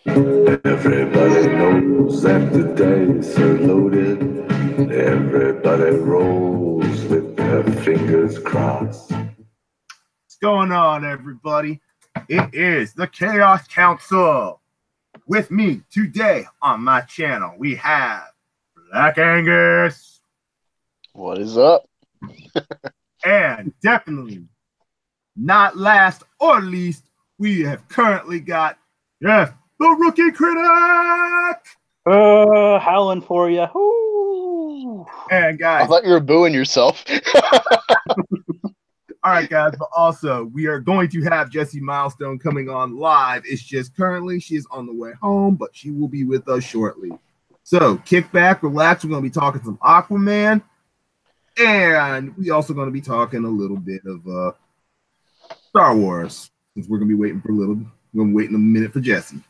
Everybody knows that the dice are loaded. Everybody rolls with their fingers crossed. What's going on, everybody? It is the Chaos Council. With me today on my channel, we have Black Angus. What is up? And definitely not last or least, we have currently got Jeff, the Rookie Critic. Howling for you. Ooh. And guys, I thought you were booing yourself. all right, guys, but also we are going to have Jessi Milestone coming on live. It's just currently she's on the way home, but she will be with us shortly. So kick back, relax. We're going to be talking some Aquaman, and we also going to be talking a little bit of Star Wars, since we're going to be waiting for a little. We're going to wait in a minute for Jessi.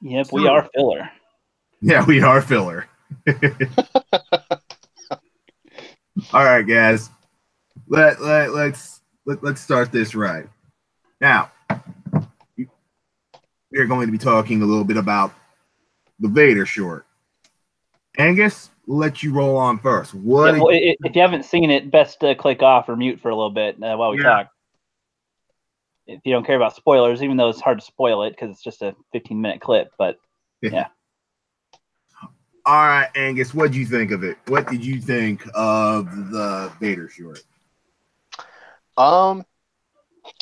Yep, we are filler. Yeah, we are filler. All right, guys. Let's start this right. Now, we are going to be talking a little bit about the Vader short. Angus, we'll let you roll on first. What? Yeah, well, if you haven't seen it, best to click off or mute for a little bit while we talk. If you don't care about spoilers, even though it's hard to spoil it because it's just a 15-minute clip, but yeah. All right, Angus, what did you think of it? What did you think of the Vader short?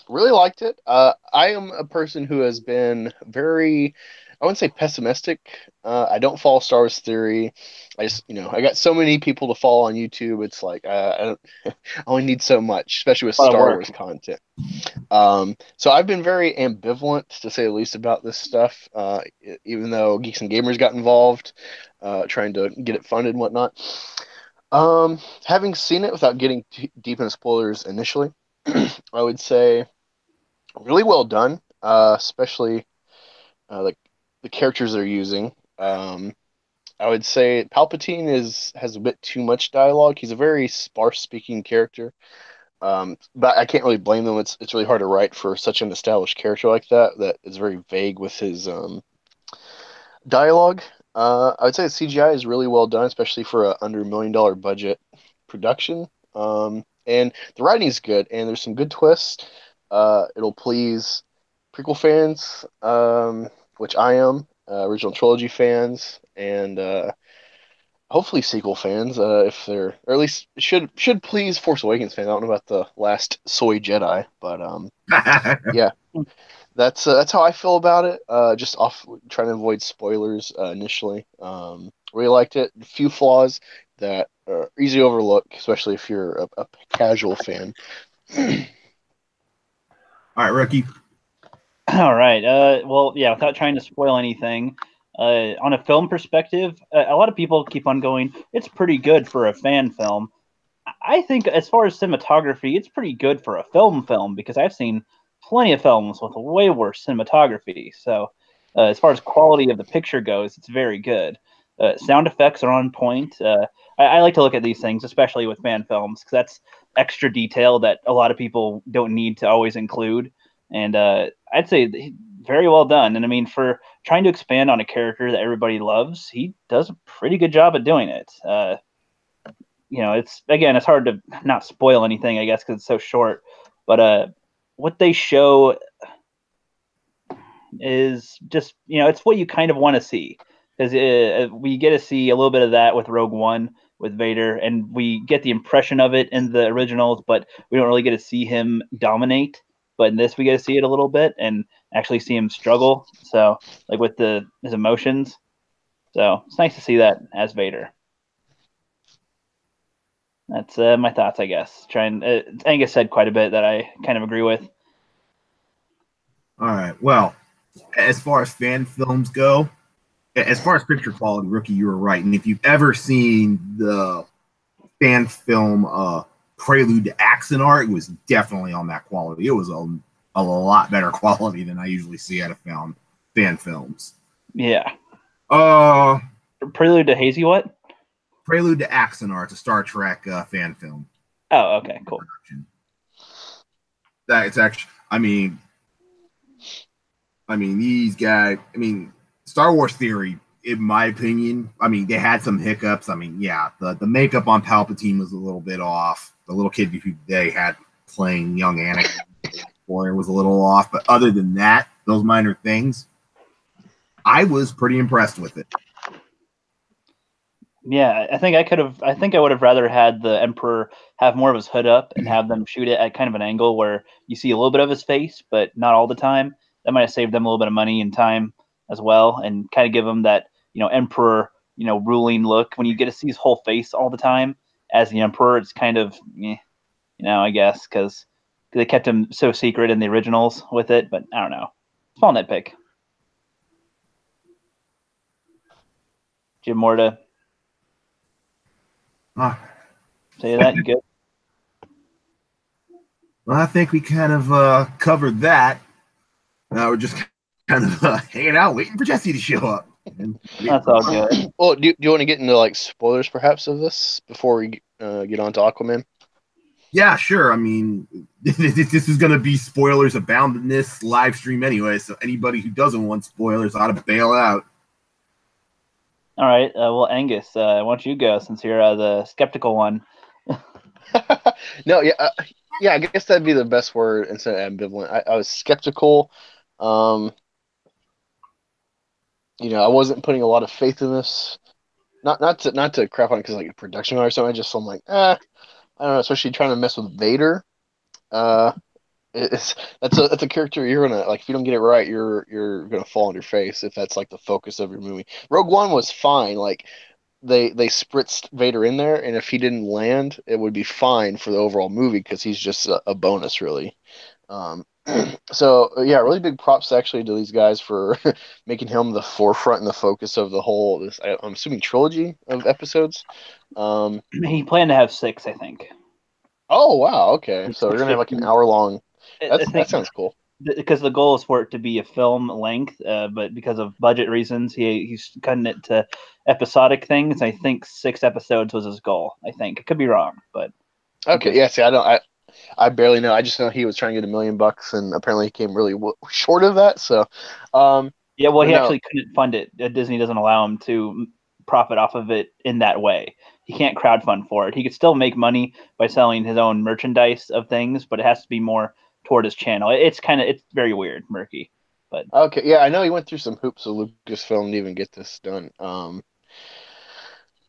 Really liked it. I am a person who has been very, I wouldn't say pessimistic. I don't follow Star Wars theory. I just, I got so many people to follow on YouTube. It's like I only need so much, especially with Star Wars content. So I've been very ambivalent, to say the least, about this stuff. Even though Geeks and Gamers got involved, trying to get it funded and whatnot. Having seen it without getting deep into spoilers initially, I would say really well done, especially like the characters they're using. I would say Palpatine has a bit too much dialogue. He's a very sparse speaking character, but I can't really blame them. It's really hard to write for such an established character like that is very vague with his dialogue. I would say the CGI is really well done, especially for a under $1 million budget production. And the writing is good, and there's some good twists. It'll please prequel fans, which I am, original trilogy fans, and hopefully sequel fans, if they're, or at least should please Force Awakens fans. I don't know about the Last Soy Jedi, but yeah, that's how I feel about it. Just off trying to avoid spoilers initially. Really liked it. A few flaws that are easy to overlook, especially if you're a casual fan. All right, Rookie. All right. Well, yeah, without trying to spoil anything, on a film perspective, a lot of people keep on going, it's pretty good for a fan film. I think as far as cinematography, it's pretty good for a film because I've seen plenty of films with way worse cinematography. So as far as quality of the picture goes, it's very good. Sound effects are on point. I like to look at these things, especially with fan films, because that's extra detail that a lot of people don't need to always include. And I'd say very well done. And I mean, for trying to expand on a character that everybody loves, he does a pretty good job at doing it. It's hard to not spoil anything, I guess, because it's so short. But what they show is just, it's what you kind of want to see. Because we get to see a little bit of that with Rogue One, with Vader, and we get the impression of it in the originals, but we don't really get to see him dominate. But in this, we get to see it a little bit and actually see him struggle. So, like with his emotions. So it's nice to see that as Vader. That's my thoughts, I guess. Angus said quite a bit that I kind of agree with. All right. Well, as far as fan films go, as far as picture quality, Rookie, you were right. And if you've ever seen the fan film Prelude to Axanar, it was definitely on that quality. It was a lot better quality than I usually see out of fan films. Yeah. Prelude to Hazy what? Prelude to Axanar. It's a Star Trek fan film. Oh, okay, cool. That it's actually, I mean, I mean, these guys. I mean, Star Wars theory, in my opinion. I mean, they had some hiccups. I mean, yeah, the makeup on Palpatine was a little bit off. The little kid who they had playing young Anakin was a little off, but other than that, those minor things, I was pretty impressed with it. Yeah, I think I would have rather had the Emperor have more of his hood up and have them shoot it at kind of an angle where you see a little bit of his face, but not all the time. That might have saved them a little bit of money and time as well, and kind of give them that, Emperor, ruling look. When you get to see his whole face all the time as the Emperor, it's kind of, I guess, because they kept him so secret in the originals with it. But I don't know. Small nitpick. Jim, more to say that? You good? Well, I think we kind of covered that. Now we're just kind of hanging out, waiting for Jessi to show up. That's all good. Well, do you want to get into like spoilers perhaps of this before we get on to Aquaman? Yeah, sure. I mean, this is going to be spoilers abound in this live stream anyway, so anybody who doesn't want spoilers ought to bail out. All right. Well, Angus, why don't you go since you're the skeptical one? No, yeah. I guess that'd be the best word instead of ambivalent. I was skeptical. I wasn't putting a lot of faith in this. Not to crap on it because like production or something. I'm like, I don't know. Especially trying to mess with Vader. That's a character you're gonna like. If you don't get it right, you're gonna fall on your face if that's like the focus of your movie. Rogue One was fine. Like they spritzed Vader in there, and if he didn't land, it would be fine for the overall movie because he's just a bonus, really. So yeah, really big props actually to these guys for making him the forefront and the focus of the whole. I'm assuming trilogy of episodes. He planned to have 6, I think. Oh wow, okay. So we're gonna have like an hour long. That sounds cool. Because the goal is for it to be a film length, but because of budget reasons, he's cutting it to episodic things. I think 6 episodes was his goal. I think I could be wrong, but okay. Yeah. See, I barely know. I just know he was trying to get $1 million, and apparently he came really short of that. So, yeah. Well, he actually couldn't fund it. Disney doesn't allow him to profit off of it in that way. He can't crowdfund for it. He could still make money by selling his own merchandise of things, but it has to be more toward his channel. It's very weird, murky. But okay, yeah, I know he went through some hoops with Lucasfilm to even get this done.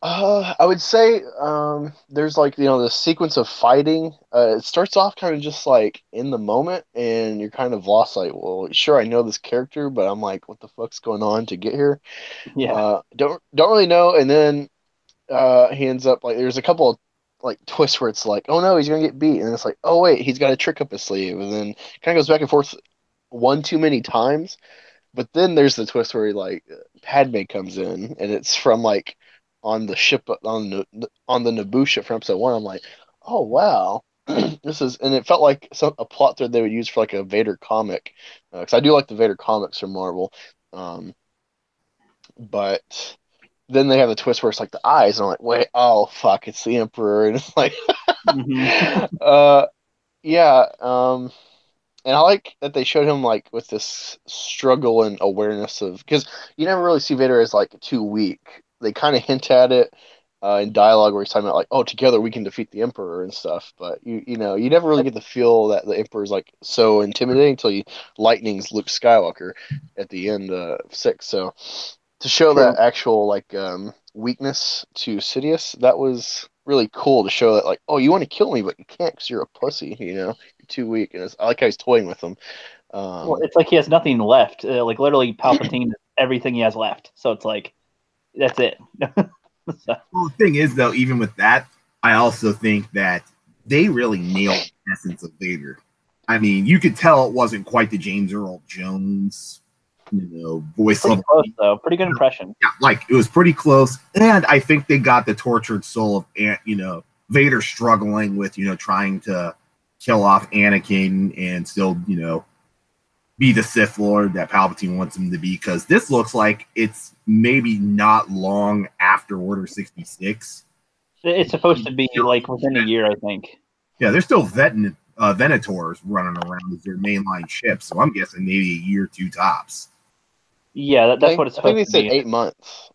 I would say there's like the sequence of fighting. It starts off kind of just like in the moment, and you're kind of lost. Like, well, sure, I know this character, but I'm like, what the fuck's going on to get here? Yeah, don't really know. And then he ends up like there's a couple of like twists where it's like, oh no, he's gonna get beat, and it's like, oh wait, he's got a trick up his sleeve, and then kind of goes back and forth one too many times. But then there's the twist where Padme comes in, and it's from like on the ship on the Naboo ship from episode 1. I'm like, oh wow, this is, and it felt like a plot thread they would use for like a Vader comic, because I do like the Vader comics from Marvel, but then they have the twist where it's like the eyes, and I'm like, wait, oh fuck, it's the Emperor, and it's like, yeah, and I like that they showed him like with this struggle and awareness of, because you never really see Vader as like too weak. They kind of hint at it in dialogue where he's talking about like, oh, together we can defeat the Emperor and stuff. But you never really get to feel that the Emperor is like so intimidating until you lightnings Luke Skywalker at the end of 6. So to show that actual like weakness to Sidious, that was really cool to show that like, oh, you want to kill me, but you can't because you're a pussy. You're too weak. And I like how he's toying with him. Well, it's like he has nothing left. Like literally, Palpatine is everything he has left. So it's like that's it. So. Well, the thing is, though, even with that, I also think that they really nailed the essence of Vader. I mean, you could tell it wasn't quite the James Earl Jones, voice pretty level. Close, though. Pretty good impression. Yeah, like it was pretty close, and I think they got the tortured soul of Vader struggling with trying to kill off Anakin and still be the Sith Lord that Palpatine wants him to be, because this looks like it's maybe not long after Order 66. It's supposed to be like within a year, I think. Yeah, they're still vetting Venators running around as their mainline ships. So I'm guessing maybe a year or two tops. Yeah, that's what it's supposed I think they to said be. 8 months.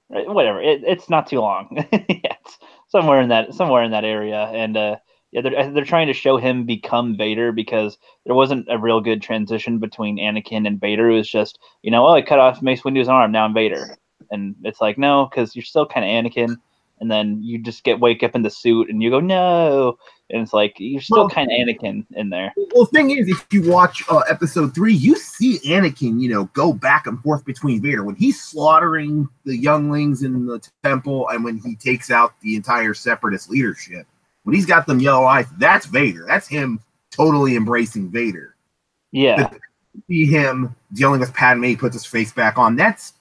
Whatever. It's not too long. Yeah, it's somewhere in that area, and yeah, they're trying to show him become Vader because there wasn't a real good transition between Anakin and Vader. It was just, oh, I cut off Mace Windu's arm, now I'm Vader, and it's like, no, because you're still kind of Anakin, and then you just wake up in the suit and you go no, and it's like you're still kind of Anakin in there. Well, the thing is, if you watch episode 3, you see Anakin, go back and forth between Vader when he's slaughtering the younglings in the temple, and when he takes out the entire Separatist leadership. When he's got them yellow eyes, that's Vader. That's him totally embracing Vader. Yeah. But see him dealing with Padme, he puts his face back on. That's,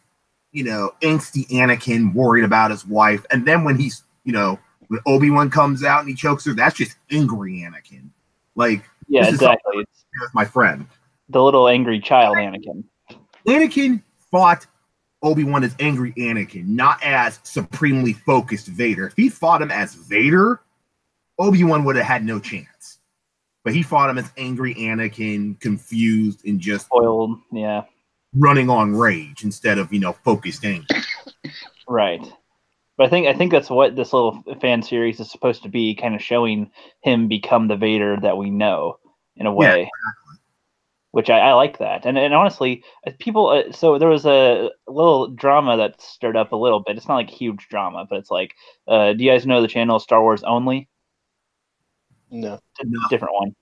angsty Anakin worried about his wife. And then when he's, when ObiWan comes out and he chokes her, that's just angry Anakin. Like, yeah, exactly. It's my friend. The little angry child Anakin. Anakin fought ObiWan as angry Anakin, not as supremely focused Vader. If he fought him as Vader, Obi-Wan would have had no chance. But he fought him as angry Anakin, confused and just spoiled, yeah, running on rage instead of, focused anger. Right. But I think that's what this little fan series is supposed to be, kind of showing him become the Vader that we know in a way. Yeah, exactly. Which I like that. And honestly, people, so there was a little drama that stirred up a little bit. It's not like huge drama, but it's like, do you guys know the channel Star Wars Only? No. Different one.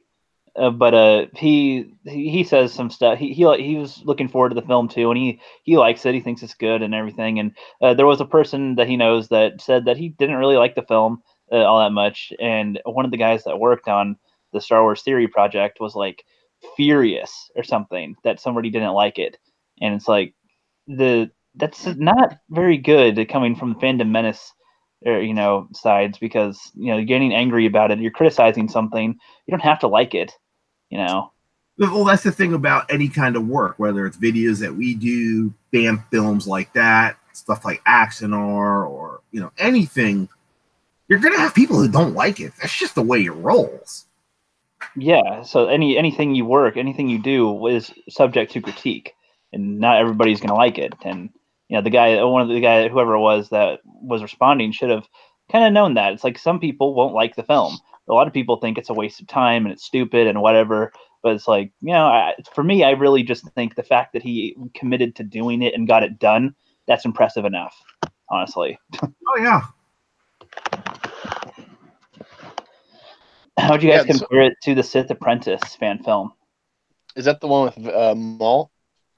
But he says some stuff. He was looking forward to the film too, and he likes it. He thinks it's good and everything. And there was a person that he knows that said that he didn't really like the film all that much. And one of the guys that worked on the Star Wars Theory project was like furious or something that somebody didn't like it. And it's like that's not very good coming from the Fandom Menace sides, because you're getting angry about it, you're criticizing something, you don't have to like it. Well, that's the thing about any kind of work, whether it's videos that we do, fan films like that, stuff like Axonar, or anything, you're gonna have people who don't like it. That's just the way it rolls. Yeah, so anything you do is subject to critique, and not everybody's gonna like it. And whoever it was that was responding should have kind of known that. It's like some people won't like the film. A lot of people think it's a waste of time and it's stupid and whatever. But it's like, for me, I really just think the fact that he committed to doing it and got it done, that's impressive enough, honestly. Oh, yeah. How'd you guys compare it to the Sith Apprentice fan film? Is that the one with Maul?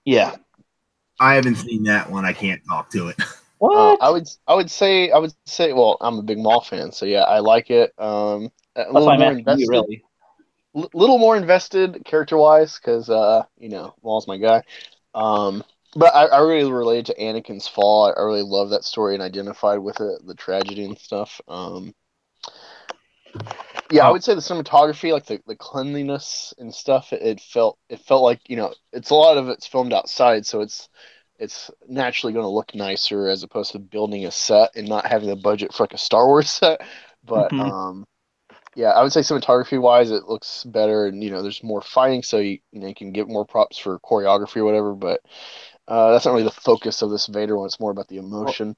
Yeah. I haven't seen that one. I can't talk to it. What? I would say. Well, I'm a big Maul fan, so yeah, I like it. That's why I'm asking you, really. Little more invested character-wise, because Maul's my guy. But I really related to Anakin's fall. I really love that story and identified with it, the tragedy and stuff. Yeah, I would say the cinematography, like the cleanliness and stuff, it felt like, it's a lot of it's filmed outside, so it's naturally going to look nicer as opposed to building a set and not having the budget for like a Star Wars set. But yeah, I would say cinematography wise, it looks better, and there's more fighting, so you can get more props for choreography or whatever. But that's not really the focus of this Vader one. It's more about the emotion.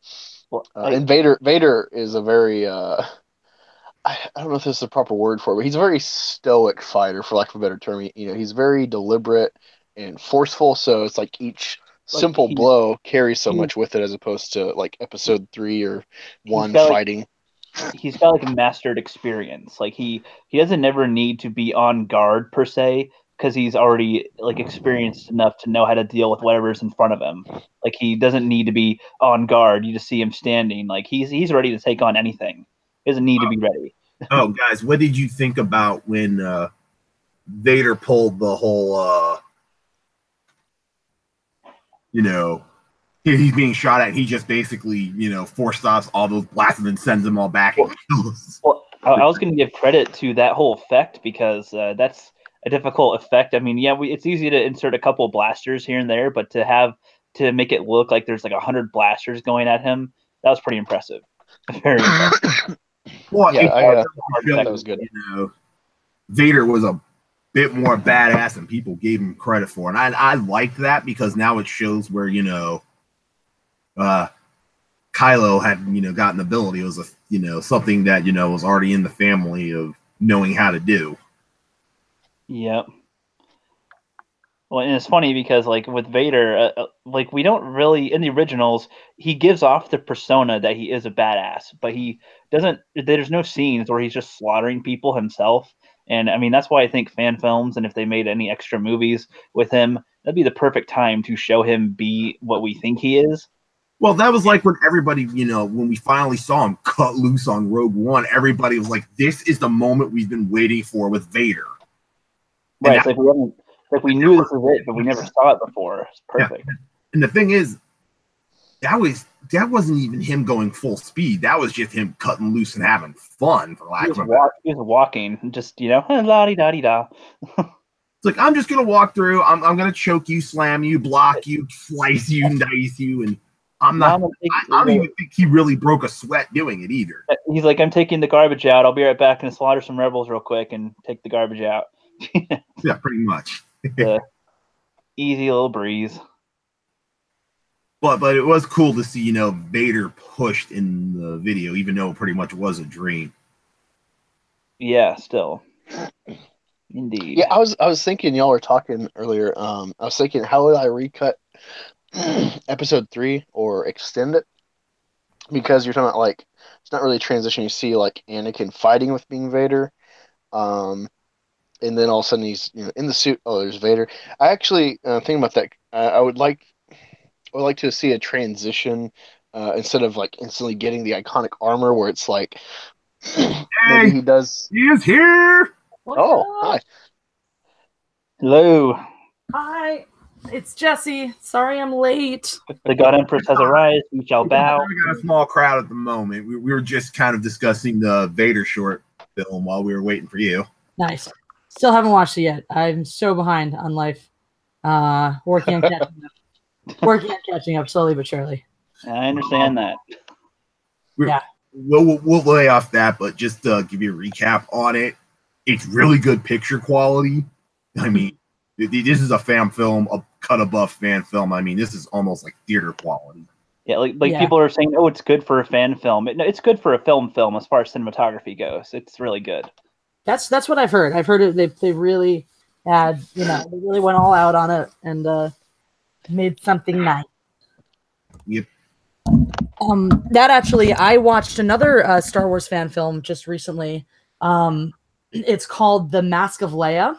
And Vader is a very I don't know if this is the proper word for it, but he's a very stoic fighter, for lack of a better term. He's very deliberate and forceful, so it's like each simple blow carries so much with it, as opposed to like episode 3 or 1 fighting. He's got like a mastered experience. Like he doesn't ever need to be on guard per se, because he's already like experienced enough to know how to deal with whatever's in front of him. Like he doesn't need to be on guard. You just see him standing. Like he's ready to take on anything. He doesn't need to be ready. Oh, guys, what did you think about when Vader pulled the whole, he's being shot at, and he just basically, force stops all those blasts and then sends them all back and kills? Well, I was going to give credit to that whole effect, because that's a difficult effect. I mean, yeah, it's easy to insert a couple blasters here and there, but to make it look like there's like 100 blasters going at him, that was pretty impressive. Very impressive. Well, yeah, that was good. Vader was a bit more badass than people gave him credit for, and I liked that because now it shows where Kylo had gotten ability. It was a something that was already in the family of knowing how to do. Yep. Well, and it's funny because like with Vader, like we don't really in the originals, he gives off the persona that he is a badass, but he doesn't. There's no scenes where he's just slaughtering people himself. And I mean that's why I think fan films, and if they made any extra movies with him, that'd be the perfect time to show him be what we think he is. Well, that was like when everybody, when we finally saw him cut loose on Rogue One, everybody was like, "This is the moment we've been waiting for with Vader." Right, it's like we knew this was it, but we never saw it before. It's perfect. Yeah. And the thing is, that wasn't even him going full speed. That was just him cutting loose and having fun. For lack of a better. He was walking, just la-di-da-di-da. It's like, I'm just gonna walk through. I'm gonna choke you, slam you, block you, slice you, dice you, and I don't even think he really broke a sweat doing it either. He's like, I'm taking the garbage out. I'll be right back and slaughter some rebels real quick and take the garbage out. Yeah, pretty much. Easy little breeze. But it was cool to see, Vader pushed in the video, even though it pretty much was a dream. Yeah, still. Indeed. Yeah, I was thinking, y'all were talking earlier. I was thinking, how would I recut episode 3 or extend it? Because you're talking about like it's not really a transition. You see like Anakin fighting with being Vader, and then all of a sudden he's in the suit. Oh, there's Vader. I actually thinking about that. I would like to see a transition instead of like instantly getting the iconic armor, where it's like maybe he does. He is here. Hi. Hello. Hi, it's Jessi. Sorry I'm late. The God Empress has arrived. We shall bow. We got a small crowd at the moment. We were just kind of discussing the Vader short film while we were waiting for you. Nice. Still haven't watched it yet. I'm so behind on life. Working on catching up slowly but surely. I understand that. Yeah. We'll lay off that, but just to give you a recap on it, it's really good picture quality. I mean, this is a fan film, a cut above fan film. I mean, this is almost like theater quality. Yeah, people are saying, oh, it's good for a fan film. It's good for a film as far as cinematography goes. It's really good. That's what I've heard. I've heard they really had, they really went all out on it and made something nice. Yep. That actually, I watched another Star Wars fan film just recently. It's called The Mask of Leia.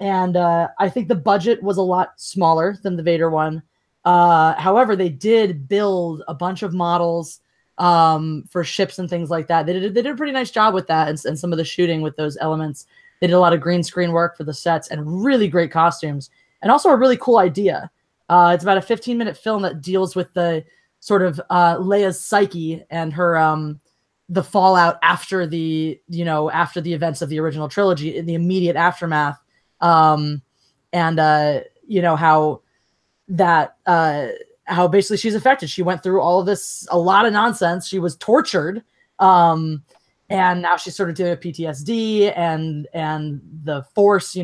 And I think the budget was a lot smaller than the Vader one. However, they did build a bunch of models for ships and things like that. They did a pretty nice job with that and some of the shooting with those elements. They did a lot of green screen work for the sets and really great costumes. And also a really cool idea. It's about a 15-minute film that deals with the sort of Leia's psyche and her the fallout after the events of the original trilogy in the immediate aftermath. How basically she's affected. She went through all of this, a lot of nonsense. She was tortured. And now she's sort of dealing with PTSD and the Force,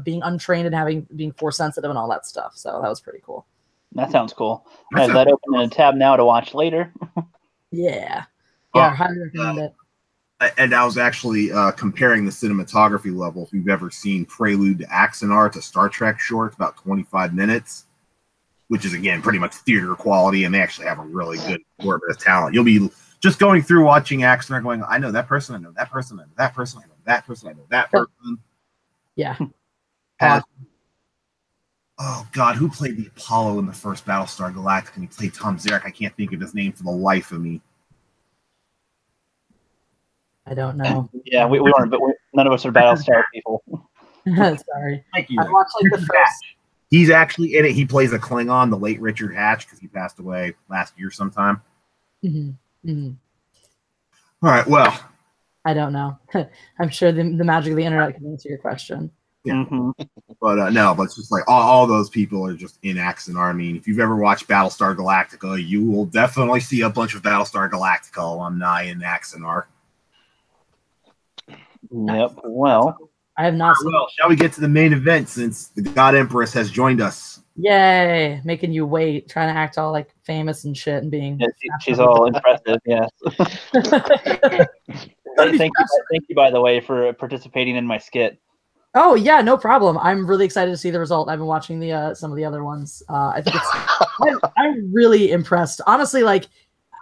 being untrained and being Force sensitive and all that stuff. So that was pretty cool. That sounds cool. Has that open in a tab now to watch later? Yeah. Yeah, I highly recommend it. And I was actually comparing the cinematography level. If you've ever seen Prelude to Axanar, it's a Star Trek short, about 25 minutes, which is, again, pretty much theater quality, and they actually have a really good assortment of talent. You'll be just going through watching Axanar going, I know that person, I know that person, I know that person, I know that person, I know that person. Yeah. Oh, God, who played the Apollo in the first Battlestar Galactica? And he played Tom Zarek. I can't think of his name for the life of me. I don't know. Yeah, we weren't, but none of us are Battlestar people. Sorry. Thank you. I watched the first. He's actually in it. He plays a Klingon, the late Richard Hatch, because he passed away last year sometime. Mm-hmm. Mm-hmm. All right, well. I don't know. I'm sure the magic of the internet can answer your question. Yeah. Mm-hmm. But it's just like all those people are just in Axanar. I mean, if you've ever watched Battlestar Galactica, you will definitely see a bunch of Battlestar Galactica alumni in Axanar. Yep. Well, I have not seen. Well, shall we get to the main event since the God Empress has joined us? Yay! Making you wait, trying to act all like famous and shit, and being. Yeah, she's all impressive. Yeah. Thank you, by the way, for participating in my skit. Oh yeah, no problem. I'm really excited to see the result. I've been watching the some of the other ones. I think it's. I'm really impressed. Honestly, like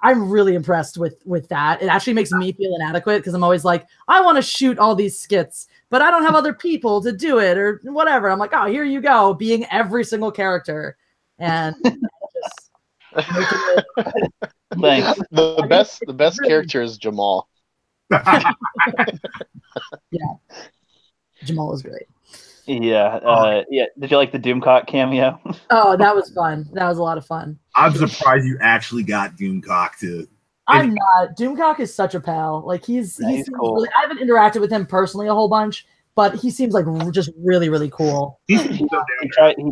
I'm really impressed with that. It actually makes me feel inadequate because I'm always like, I want to shoot all these skits, but I don't have other people to do it or whatever. I'm like, oh, here you go, being every single character, and just thanks. The best character is Jamal. Yeah, Jamal is great. Yeah, yeah. Did you like the Doomcock cameo? Oh, that was fun. That was a lot of fun. I'm surprised you actually got Doomcock to. I'm not. Doomcock is such a pal. Like he's cool. really, I haven't interacted with him personally a whole bunch, but he seems like just really, really cool. He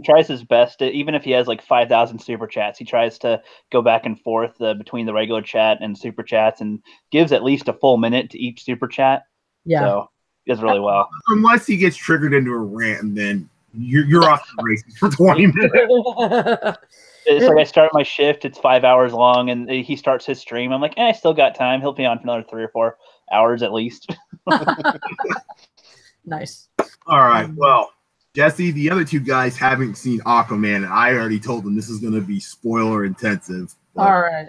tries his best to, even if he has like 5,000 super chats, he tries to go back and forth between the regular chat and super chats and gives at least a full minute to each super chat. Yeah. So he does really well. Unless he gets triggered into a rant, and then you're off the races for 20 minutes. It's like I start my shift, it's 5 hours long, and he starts his stream. I'm like, I still got time. He'll be on for another 3 or 4 hours at least. Nice. All right. Well, Jessi, the other two guys haven't seen Aquaman, and I already told them this is going to be spoiler intensive. All right.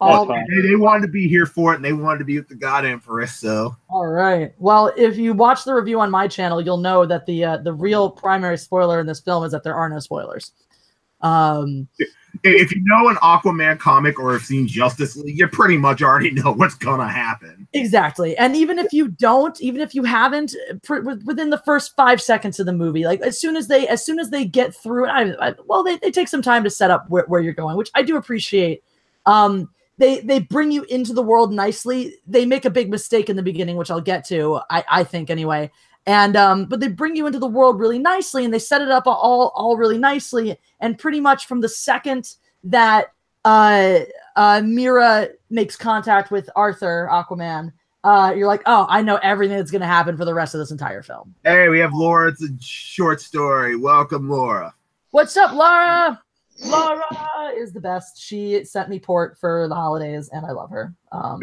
They wanted to be here for it, and they wanted to be with the God Empress. So. All right. Well, if you watch the review on my channel, you'll know that the real primary spoiler in this film is that there are no spoilers. If you know an Aquaman comic or have seen Justice League, you pretty much already know what's gonna happen. Exactly. And even if you don't, even if you haven't, within the first 5 seconds of the movie, like as soon as they get through it, they take some time to set up where you're going, which I do appreciate. They bring you into the world nicely. They make a big mistake in the beginning, which I'll get to, I think anyway. And but they bring you into the world really nicely, and they set it up all really nicely. And pretty much from the second that Mira makes contact with Arthur, Aquaman, you're like, oh, I know everything that's going to happen for the rest of this entire film. Hey, we have Laura. It's a short story. Welcome, Laura. What's up, Laura? Laura is the best. She sent me port for the holidays, and I love her. I'm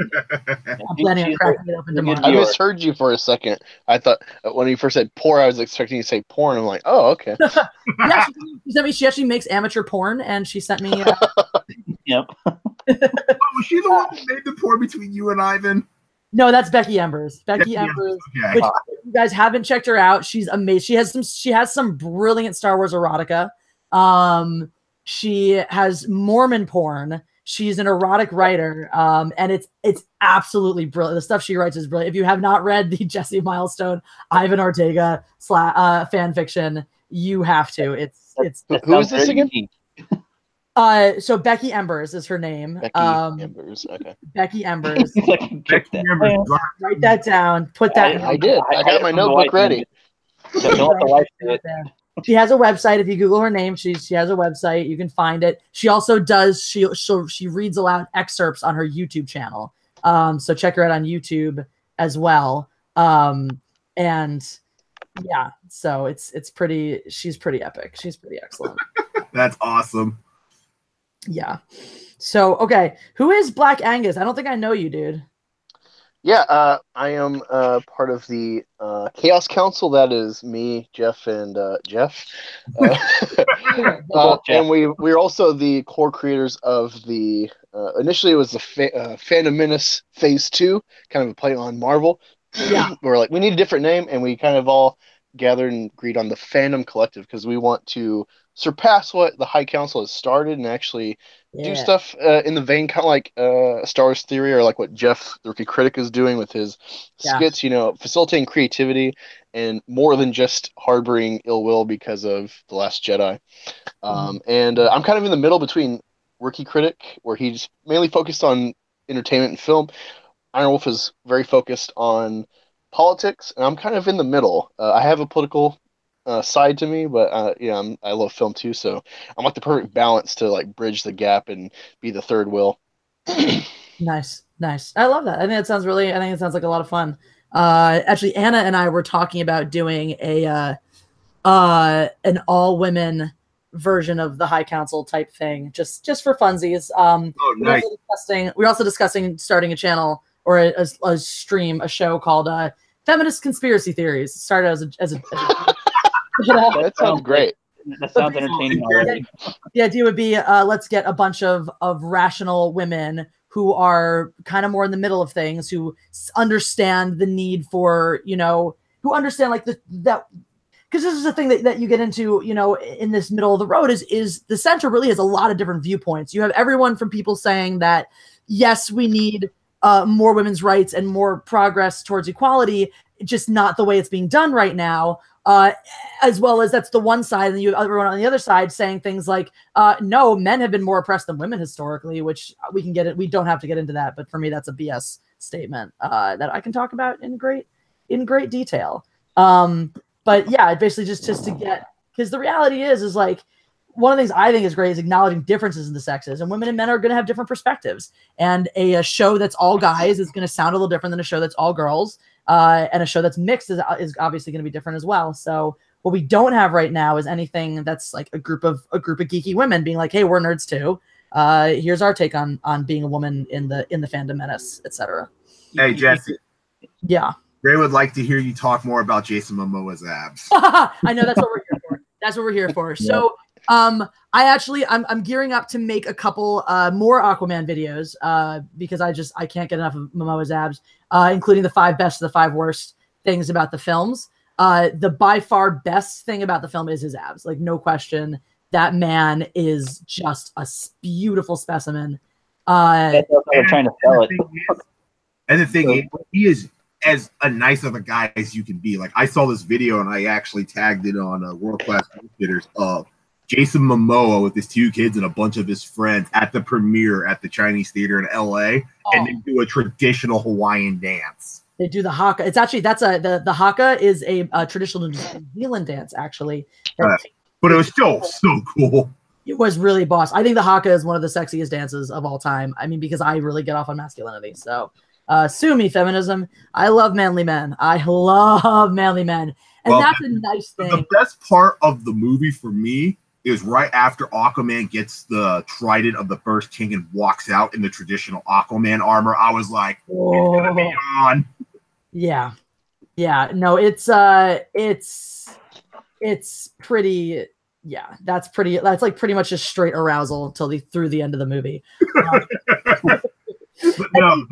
planning on cracking it open tomorrow. I misheard you for a second. I thought when you first said pour, I was expecting you to say porn. I'm like, oh, okay. Yeah, she sent me. She actually makes amateur porn, and she sent me. Yep. Was she the one who made the porn between you and Ivan? No, that's Becky Embers. Becky Embers. Okay. Which, if you guys haven't checked her out, she's amazing. She has some brilliant Star Wars erotica. She has Mormon porn. She's an erotic writer, and it's absolutely brilliant. The stuff she writes is brilliant. If you have not read the Jessi Milestone Ivan Ortega fan fiction, you have to. It's who is this again? So Becky Embers is her name. Becky Embers. Okay. Becky Embers. Becky Embers. Write that down. Put that. I did. I got my notebook ready. She has a website. If you Google her name, she has a website. You can find it. She also does. She reads aloud excerpts on her YouTube channel. So check her out on YouTube as well. And yeah, so it's pretty. She's pretty epic. She's pretty excellent. That's awesome. Yeah. So okay, who is Black Angus? I don't think I know you, dude. Yeah, I am part of the Chaos Council. That is me, Jeff, and Jeff. And we're also the core creators of the. Initially, it was the Phantom Menace Phase 2, kind of a play on Marvel. Yeah. We're like, we need a different name, and we kind of all gathered and agreed on the Phantom Collective because we want to surpass what the High Council has started and actually do stuff in the vein kind of like Star Wars Theory or like what Jeff, the Rookie Critic, is doing with his skits, facilitating creativity and more than just harboring ill will because of The Last Jedi. And I'm kind of in the middle between Rookie Critic, where he's mainly focused on entertainment and film. Iron Wolf is very focused on politics, and I'm kind of in the middle. I have a political side to me, but I love film too, so I'm like the perfect balance to like bridge the gap and be the third wheel. Nice. I love that. I think it sounds like a lot of fun. Actually, Anna and I were talking about doing an all women version of the High Council type thing, just for funsies. Nice. We're also discussing starting a channel or a stream, a show called Feminist Conspiracy Theories. It started as a That sounds great. That sounds entertaining already. The idea would be let's get a bunch of rational women who are kind of more in the middle of things, who understand the need for, who understand like that. Because this is the thing that you get into, in this middle of the road is the center really has a lot of different viewpoints. You have everyone from people saying that, yes, we need more women's rights and more progress towards equality, just not the way it's being done right now. As well as that's the one side, and you have everyone on the other side saying things like, no, men have been more oppressed than women historically, which we can get it. We don't have to get into that. But for me, that's a BS statement that I can talk about in great detail. But yeah, basically just to get, because the reality is like, one of the things I think is great is acknowledging differences in the sexes, and women and men are going to have different perspectives. And a show that's all guys is going to sound a little different than a show that's all girls. And a show that's mixed is obviously going to be different as well. So what we don't have right now is anything that's like a group of geeky women being like, hey, we're nerds too. Here's our take on being a woman in the fandom menace, etc. Hey, Jessi. Yeah. Ray would like to hear you talk more about Jason Momoa's abs. I know, that's what we're here for. That's what we're here for. Yeah. So I'm gearing up to make a couple more Aquaman videos because I can't get enough of Momoa's abs, including the 5 best of the 5 worst things about the films. The by far best thing about the film is his abs. Like, no question. That man is just a beautiful specimen. That's what they're trying to sell it. And the thing is, he is as a nice of a guy as you can be. Like, I saw this video and I actually tagged it on World Class Theaters of Jason Momoa with his 2 kids and a bunch of his friends at the premiere at the Chinese Theater in LA, and they do a traditional Hawaiian dance. They do the haka. It's actually the haka is a traditional New Zealand dance actually. But it was still so cool. It was really boss. I think the haka is one of the sexiest dances of all time. I mean, because I really get off on masculinity. So sue me, feminism. I love manly men. And that's a nice thing. The best part of the movie for me is right after Aquaman gets the trident of the First King and walks out in the traditional Aquaman armor. I was like, it's gonna be on. Yeah. No, it's pretty. Yeah, that's pretty. That's like pretty much just straight arousal through the end of the movie. But no,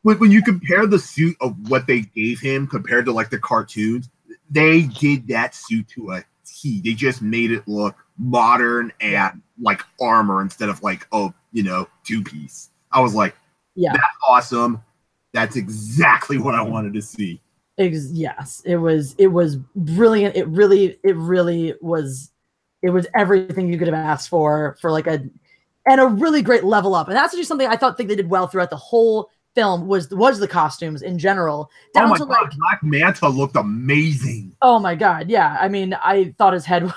when you compare the suit of what they gave him compared to like the cartoons, they did that suit to a T. They just made it look modern and like armor instead of like 2-piece. I was like, that's awesome. That's exactly what I wanted to see. Yes, it was brilliant. It really was. It was everything you could have asked for like a really great level up. And that's just something I think they did well throughout the whole film was the costumes in general. Down to God, Black Manta looked amazing. Oh my God, yeah. I mean, I thought his head was.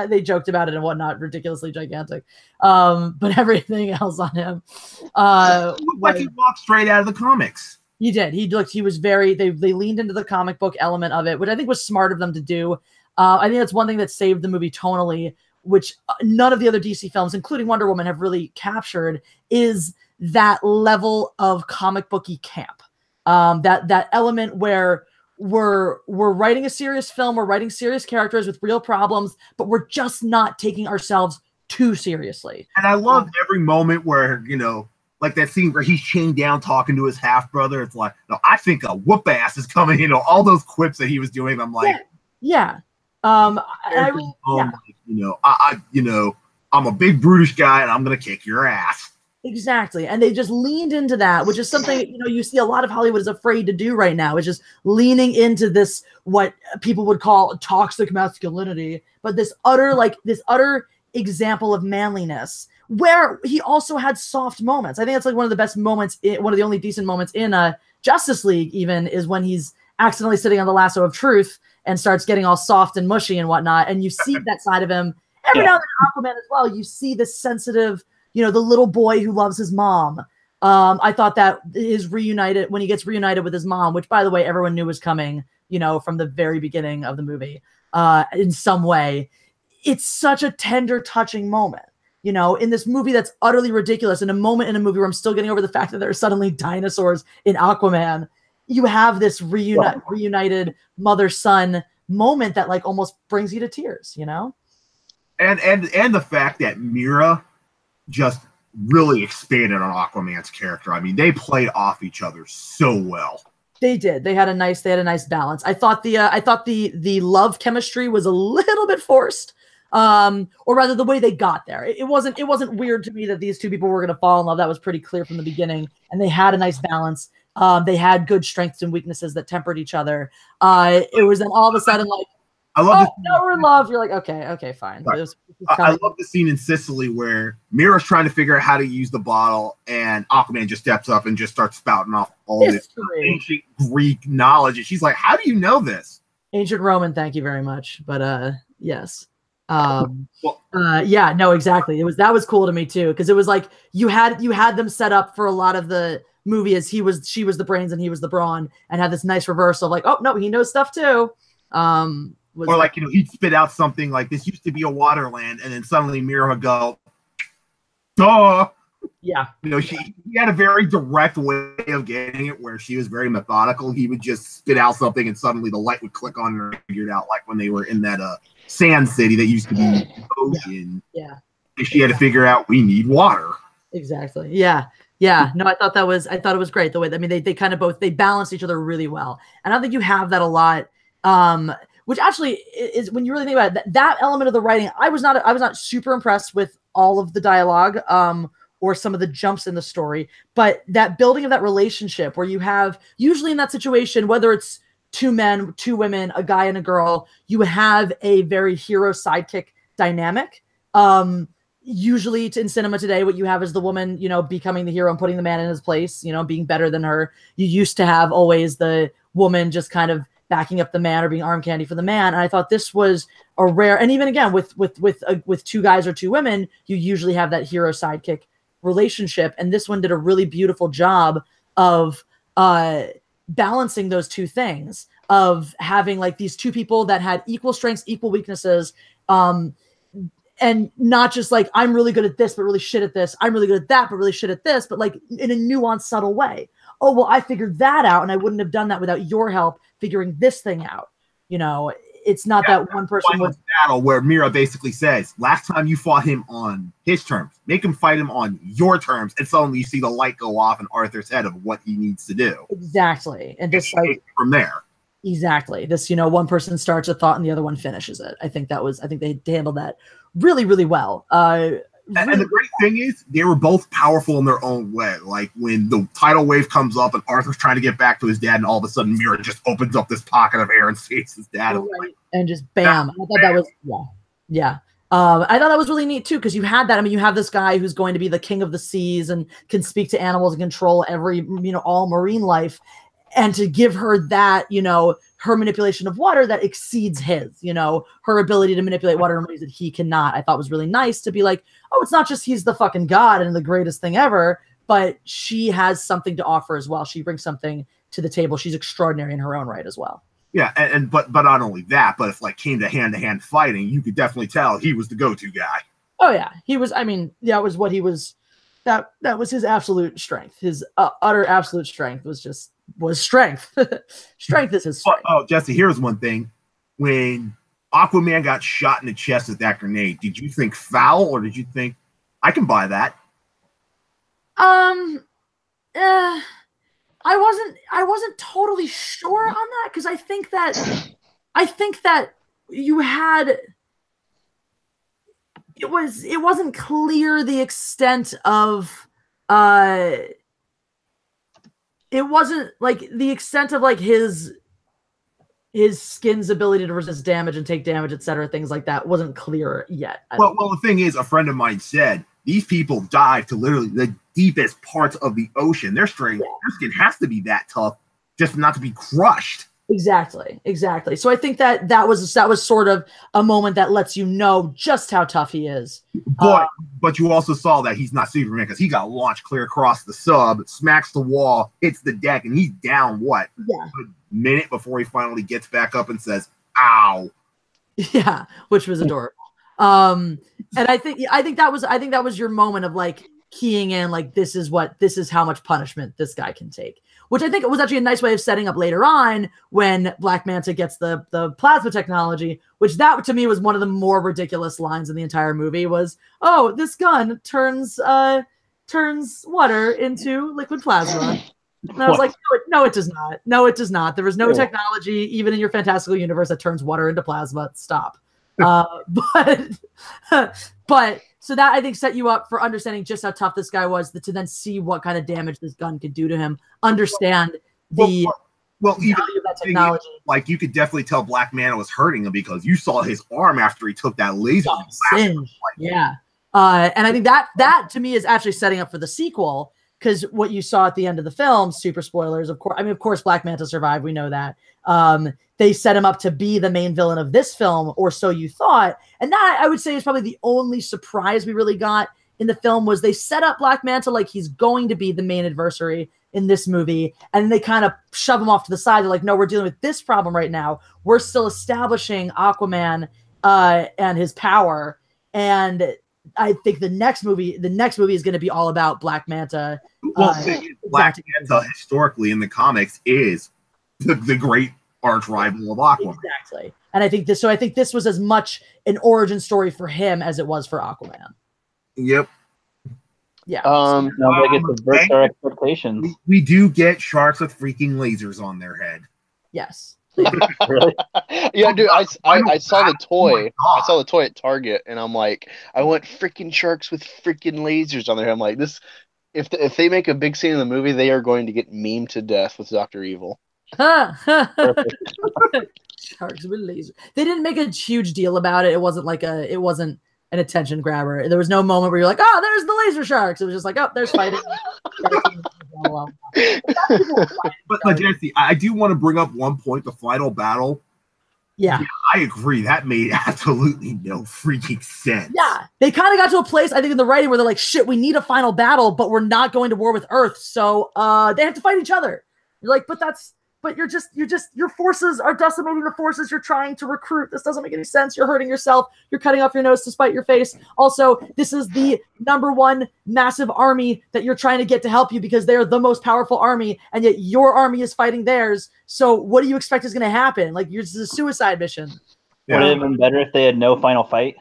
They joked about it and whatnot, ridiculously gigantic. But everything else on him, looked like he walked straight out of the comics. He did. He was very. They leaned into the comic book element of it, which I think was smart of them to do. I think that's one thing that saved the movie tonally, which none of the other DC films, including Wonder Woman, have really captured, is that level of comic booky camp. That element where we're writing a serious film, we're writing serious characters with real problems, but we're just not taking ourselves too seriously. And I love every moment where, like that scene where he's chained down talking to his half brother. It's like, no, I think a whoop ass is coming. All those quips that he was doing. I'm like, yeah. I'm a big brutish guy and I'm gonna kick your ass. Exactly. And they just leaned into that, which is something, you see a lot of Hollywood is afraid to do right now. It's just leaning into this, what people would call toxic masculinity, but this utter example of manliness where he also had soft moments. I think that's like one of the best moments, one of the only decent moments in Justice League even, is when he's accidentally sitting on the lasso of truth and starts getting all soft and mushy and whatnot. And you see that side of him. Every now and then Aquaman as well, you see this sensitive, the little boy who loves his mom. I thought that when he gets reunited with his mom, which by the way, everyone knew was coming, from the very beginning of the movie, in some way. It's such a tender, touching moment, in this movie that's utterly ridiculous. In a moment in a movie where I'm still getting over the fact that there are suddenly dinosaurs in Aquaman, you have this reunited mother-son moment that like almost brings you to tears, And the fact that Mira just really expanded on Aquaman's character. I mean, they played off each other so well. They did. They had a nice balance. I thought the love chemistry was a little bit forced. Or rather the way they got there. It wasn't weird to me that these two people were going to fall in love. That was pretty clear from the beginning, and they had a nice balance. They had good strengths and weaknesses that tempered each other. It was then all of a sudden like, now we're in love. You're like, okay, fine. Right. I love the scene in Sicily where Mira's trying to figure out how to use the bottle, and Aquaman just steps up and just starts spouting off all this ancient Greek knowledge. And she's like, "How do you know this?" Ancient Roman, thank you very much. But yes. Yeah, no, exactly. That was cool to me too, because it was like you had them set up for a lot of the movie as she was the brains and he was the brawn, and had this nice reversal of like, oh no, he knows stuff too. Or like, he'd spit out something like, this used to be a waterland, and then suddenly Mira would go, duh. Yeah. She had a very direct way of getting it where she was very methodical. He would just spit out something and suddenly the light would click on her and figure it out, like when they were in that sand city that used to be the ocean. Yeah. And she had to figure out, we need water. Exactly. Yeah. Yeah. No, I thought it was great the way they kind of they balanced each other really well. And I think you have that a lot. Which actually is, when you really think about it, that element of the writing, I was not super impressed with all of the dialogue, or some of the jumps in the story, but that building of that relationship where you have, usually in that situation, whether it's two men, two women, a guy and a girl, you have a very hero sidekick dynamic. Usually in cinema today, what you have is the woman, becoming the hero and putting the man in his place, being better than her. You used to have always the woman just kind of backing up the man or being arm candy for the man. And I thought this was a rare, and even again with two guys or two women, you usually have that hero sidekick relationship. And this one did a really beautiful job of balancing those two things, of having like these two people that had equal strengths, equal weaknesses, and not just like, I'm really good at this, but really shit at this. I'm really good at that, but really shit at this, but like in a nuanced, subtle way. Oh, well, I figured that out, and I wouldn't have done that without your help figuring this thing out. It's not that one person was battle where Mira basically says, last time you fought him on his terms, make him fight him on your terms, and suddenly you see the light go off in Arthur's head of what he needs to do. Exactly. And just like from there. Exactly. This, one person starts a thought and the other one finishes it. I think they handled that really, really well. And the great thing is, they were both powerful in their own way. Like when the tidal wave comes up and Arthur's trying to get back to his dad, and all of a sudden Mira just opens up this pocket of air and saves his dad. Right. And just bam. I thought that was, yeah. I thought that was really neat too, because you had that. I mean, you have this guy who's going to be the king of the seas and can speak to animals and control every, all marine life. And to give her that, her manipulation of water that exceeds his, her ability to manipulate water in ways that he cannot, I thought was really nice to be like, oh, it's not just he's the fucking god and the greatest thing ever, but she has something to offer as well. She brings something to the table. She's extraordinary in her own right as well. Yeah, but not only that, but if like came to hand fighting, you could definitely tell he was the go-to guy. Oh yeah, he was. I mean, that was what he was. That was his absolute strength. His utter absolute strength was strength. Strength is his strength. Oh, Jessi, here's one thing. When Aquaman got shot in the chest with that grenade, did you think foul, or did you think I can buy that? I wasn't totally sure on that, because I think that you had, it wasn't clear the extent of it wasn't like the extent of like his skin's ability to resist damage and take damage, etc. Things like that wasn't clear yet. Well, the thing is, a friend of mine said these people dive to literally the deepest parts of the ocean. Their skin has to be that tough just not to be crushed. Exactly. So I think that was sort of a moment that lets you know just how tough he is. But you also saw that he's not Superman because he got launched clear across the sub, smacks the wall, hits the deck, and he's down a minute before he finally gets back up and says, "Ow." Yeah, which was adorable. And I think that was your moment of like keying in, like this is how much punishment this guy can take. Which I think it was actually a nice way of setting up later on when Black Manta gets the plasma technology, which that to me was one of the more ridiculous lines in the entire movie was, "Oh, this gun turns water into liquid plasma." And I was like, no, it does not. No, it does not. There is no technology, even in your fantastical universe, that turns water into plasma. Stop. But so that I think set you up for understanding just how tough this guy was, to then see what kind of damage this gun could do to him, understand the value of that technology. Like you could definitely tell Black Manta was hurting him because you saw his arm after he took that laser. Yeah. And I think that to me is actually setting up for the sequel, because what you saw at the end of the film, super spoilers, of course, Black Manta survived. We know that. They set him up to be the main villain of this film, or so you thought. And that, I would say, is probably the only surprise we really got in the film, was they set up Black Manta like he's going to be the main adversary in this movie. And they kind of shove him off to the side. They're like, no, we're dealing with this problem right now. We're still establishing Aquaman and his power. And I think the next movie is going to be all about Black Manta. Black Manta historically in the comics is the great arch rival of Aquaman. Exactly. And I think this was as much an origin story for him as it was for Aquaman. Yep. Yeah. Now they get to burst our expectations. We do get sharks with freaking lasers on their head. Yes. Really? Yeah, dude. I saw the toy. I saw the toy at Target, and I'm like, I want freaking sharks with freaking lasers on their head. I'm like, this. If they make a big scene in the movie, they are going to get memed to death with Dr. Evil. Sharks with lasers. They didn't make a huge deal about it. It wasn't an attention grabber. There was no moment where you're like, oh, there's the laser sharks. It was just like, oh, there's fighting. But Jesse, I do want to bring up one point: the final battle. Yeah, I agree. That made absolutely no freaking sense. Yeah, they kind of got to a place, I think, in the writing where they're like, shit, we need a final battle, but we're not going to war with Earth, so they have to fight each other. You're like, but your forces are decimating the forces you're trying to recruit. This doesn't make any sense. You're hurting yourself. You're cutting off your nose to spite your face. Also, this is the #1 massive army that you're trying to get to help you because they're the most powerful army, and yet your army is fighting theirs. So what do you expect is going to happen? Like, this is a suicide mission. Yeah. Would it have been better if they had no final fight?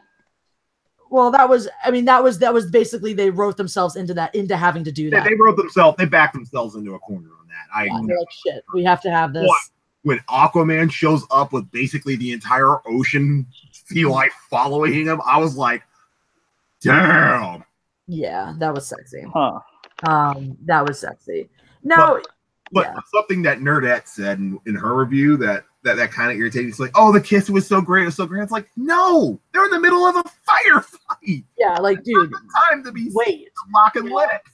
Well, that was basically they wrote themselves into having to do that. They backed themselves into a corner on that. They're like, shit, we have to have this. When Aquaman shows up with basically the entire ocean sea life following him, I was like, damn. Yeah, that was sexy. Huh. That was sexy. Now, but something that Nerdette said in her review that kind of irritated. It's like, oh, the kiss was so great. It was so great. It's like, no, they're in the middle of a firefight. Yeah, like, dude, time to be locking lips.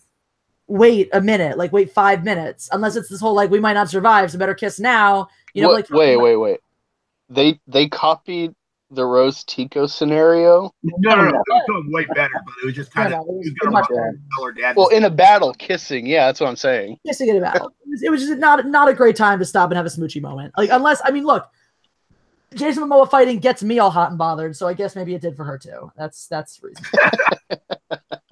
Wait a minute, like wait 5 minutes. Unless it's this whole like we might not survive, so better kiss now. You know, what, like wait. They copied the Rose Tico scenario. No, it was doing way better, but it was just kind of. Well, in a battle, kissing. Yeah, that's what I'm saying. Kissing in a battle. It was just not a great time to stop and have a smoochy moment. Like, unless, I mean, look, Jason Momoa fighting gets me all hot and bothered, so I guess maybe it did for her too. That's reasonable.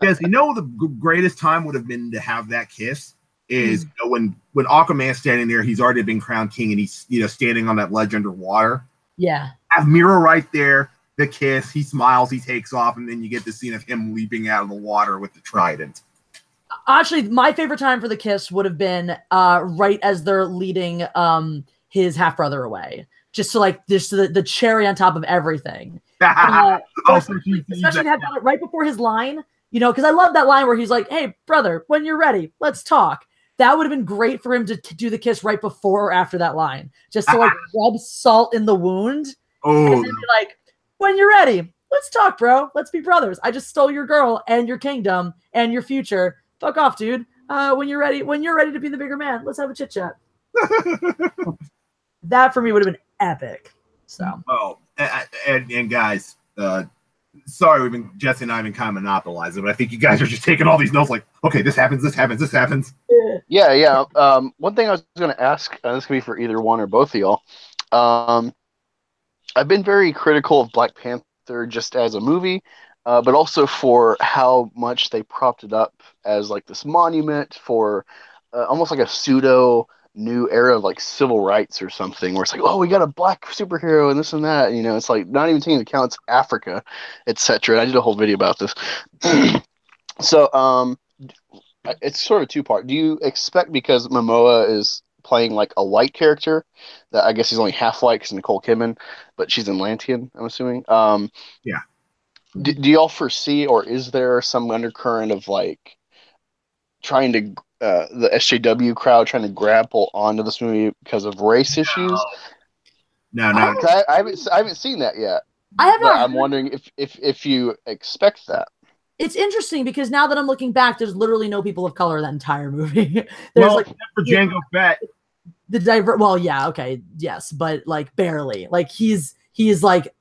Yes, you know the greatest time would have been to have that kiss is when Aquaman's standing there, he's already been crowned king, and he's standing on that ledge underwater. Yeah. Have Mira right there, the kiss, he smiles, he takes off, and then you get the scene of him leaping out of the water with the trident. Actually, my favorite time for the kiss would have been right as they're leading his half-brother away. Just so like the cherry on top of everything. Especially have done it right before his line, because I love that line where he's like, hey, brother, when you're ready, let's talk. That would have been great for him to do the kiss right before or after that line. Just to like rub salt in the wound. Oh. And then be like, when you're ready, let's talk, bro. Let's be brothers. I just stole your girl and your kingdom and your future. Fuck off, dude. When you're ready to be the bigger man, let's have a chit chat. that for me would have been epic. So. Oh, and guys, sorry, Jesse and I have been kind of monopolizing, but I think you guys are just taking all these notes like, okay, this happens, this happens, this happens. Yeah. One thing I was going to ask, this could be for either one or both of y'all. I've been very critical of Black Panther just as a movie, but also for how much they propped it up as like this monument for almost like a pseudo new era of like civil rights or something, where it's like, oh, we got a black superhero and this and that. You know, it's like not even taking into account Africa, etc. I did a whole video about this. So, it's sort of two-part. Do you expect, because Momoa is playing like a white character, that I guess he's only half white because Nicole Kidman, but she's Atlantean, I'm assuming. Yeah. Do y'all foresee, or is there some undercurrent of like trying to the SJW crowd trying to grapple onto this movie because of race issues? No. I haven't seen that yet. I have not. I'm wondering if you expect that. It's interesting because now that I'm looking back, there's literally no people of color in that entire movie. There's well, like except for Jango Fett. Well, yeah, okay, yes, but like barely. Like he's like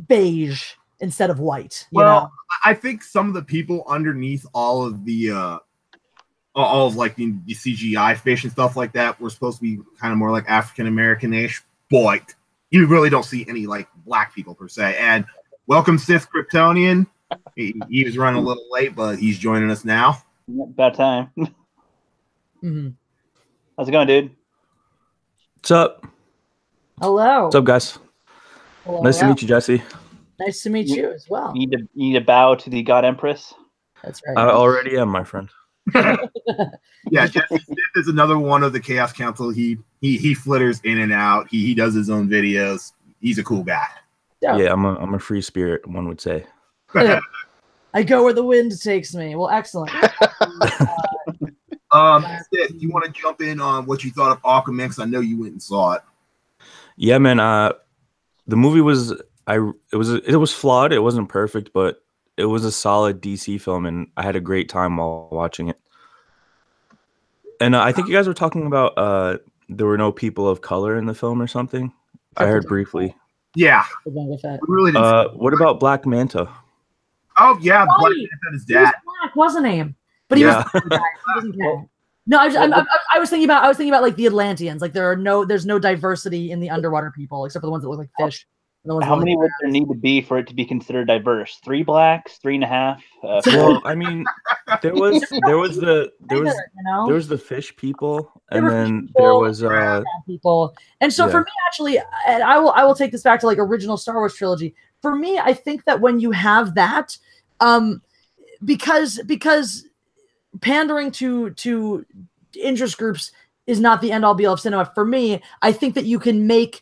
beige instead of white. You know? I think some of the people underneath all of the all of like the CGI fish and stuff like that were supposed to be kind of more like African American-ish, but you really don't see any like black people per se. And welcome Sith Kryptonian. He was running a little late, but he's joining us now. About time. Mm-hmm. How's it going, dude? What's up? Hello. What's up, guys? Hello. Nice to meet you, Jesse. Nice to meet you as well. You need to bow to the God Empress. That's right. I already am, my friend. Yeah, Jesse Smith is another one of the Chaos Council. He flitters in and out. He does his own videos. He's a cool guy. Yeah, I'm a free spirit, one would say. I go where the wind takes me. Well, excellent. Sid, you want to jump in on what you thought of Aquaman? Because I know you went and saw it. Yeah, man. The movie was flawed. It wasn't perfect, but it was a solid DC film, and I had a great time while watching it. And I think you guys were talking about there were no people of color in the film or something. I heard briefly. Yeah. Really didn't what about Black Manta? Oh yeah, Black Manta is He dad. was black, wasn't he? But he was. No, I was thinking about like the Atlanteans. Like there's no diversity in the underwater people except for the ones that look like fish. How many would there need to be for it to be considered diverse? 3 blacks, 3.5. Well, I mean, there was the fish people, and then there was people. And so for me, actually, and I will take this back to like original Star Wars trilogy. For me, I think that when you have that, because pandering to interest groups is not the end all be all of cinema. For me, I think that you can make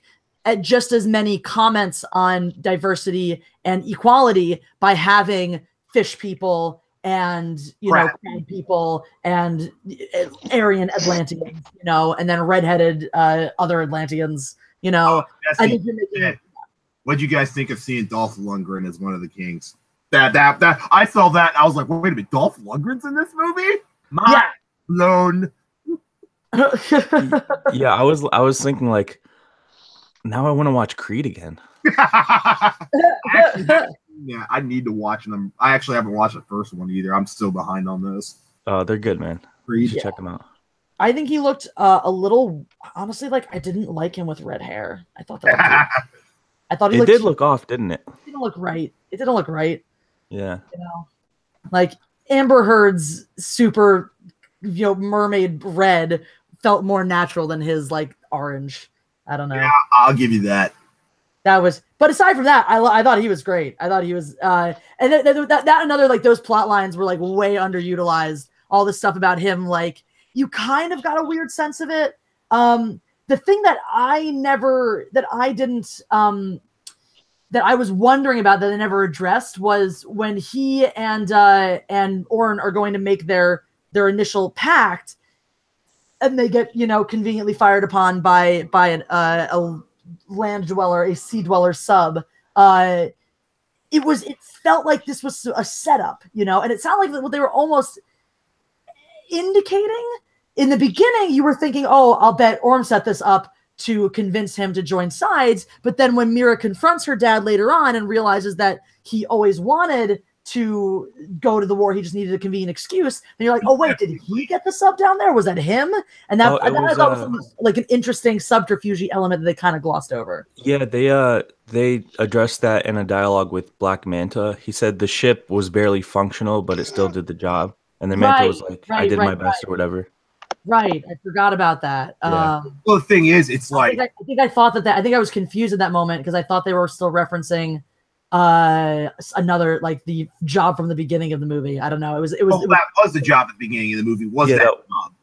just as many comments on diversity and equality by having fish people and crab people and Aryan Atlanteans, and then redheaded other Atlanteans. I think you're making. What'd you guys think of seeing Dolph Lundgren as one of the kings? That I saw that and I was like, wait a minute, Dolph Lundgren's in this movie? Blown. Yeah, I was thinking like, now I want to watch Creed again. Yeah, I need to watch them. I actually haven't watched the first one either. I'm still behind on those. Oh, they're good, man. You should check them out. I think he looked a little, honestly, like I didn't like him with red hair. I thought that. I thought he did look off, didn't it? It didn't look right. It didn't look right. Yeah. Like Amber Heard's super, mermaid red felt more natural than his like orange. I don't know. Yeah, I'll give you that. But aside from that, I thought he was great. I thought he was, and that another like those plot lines were like way underutilized. All this stuff about him, like you kind of got a weird sense of it. The thing that I was wondering about that I never addressed was when he and Oren are going to make their initial pact. And they get, conveniently fired upon by a land dweller, a sea dweller sub. It felt like this was a setup, and it sounded like what they were almost indicating. In the beginning, you were thinking, oh, I'll bet Orm set this up to convince him to join sides. But then when Mira confronts her dad later on and realizes that he always wanted to go to the war, he just needed a convenient excuse. And you're like, oh wait, did he get the sub down there? Was that him? And that, I thought was like an interesting subterfuge element that they kind of glossed over. Yeah, they addressed that in a dialogue with Black Manta. He said the ship was barely functional, but it still did the job. And then Manta was like, I did my best or whatever. Right, I forgot about that. Yeah. Well, the thing is, it's like I think I thought that I think I was confused at that moment because I thought they were still referencing another, like, the job from the beginning of the movie. I don't know. It was that was the job at the beginning of the movie. Was that job?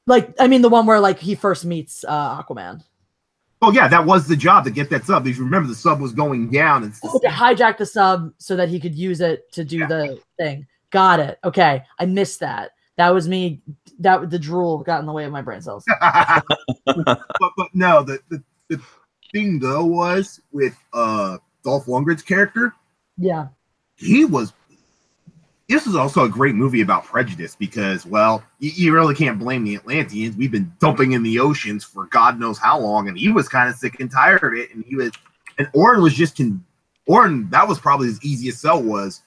Like, I mean, the one where like he first meets Aquaman. Oh yeah, that was the job to get that sub. Because remember, the sub was going down and to hijack the sub so that he could use it to do the thing. Got it. Okay, I missed that. That was me. That the drool got in the way of my brain cells. but no, the thing though was with Dolph Lundgren's character. Yeah, this is also a great movie about prejudice because, well, you really can't blame the Atlanteans. We've been dumping in the oceans for God knows how long, and he was kind of sick and tired of it. And Oren was just Oren. That was probably his easiest sell was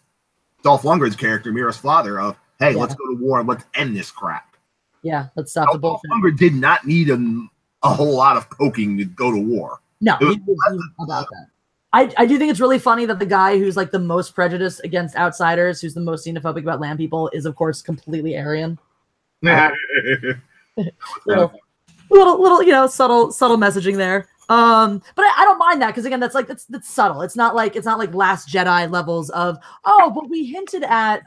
Dolph Lundgren's character, Mira's father. Of hey, let's go to war and let's end this crap. Yeah, let's stop the bullshit. Dolph Lundgren did not need a whole lot of poking to go to war. No, he was about that. I do think it's really funny that the guy who's like the most prejudiced against outsiders, who's the most xenophobic about land people, is of course completely Aryan. Little, subtle messaging there. But I don't mind that because again, that's subtle. It's not like Last Jedi levels of but we hinted at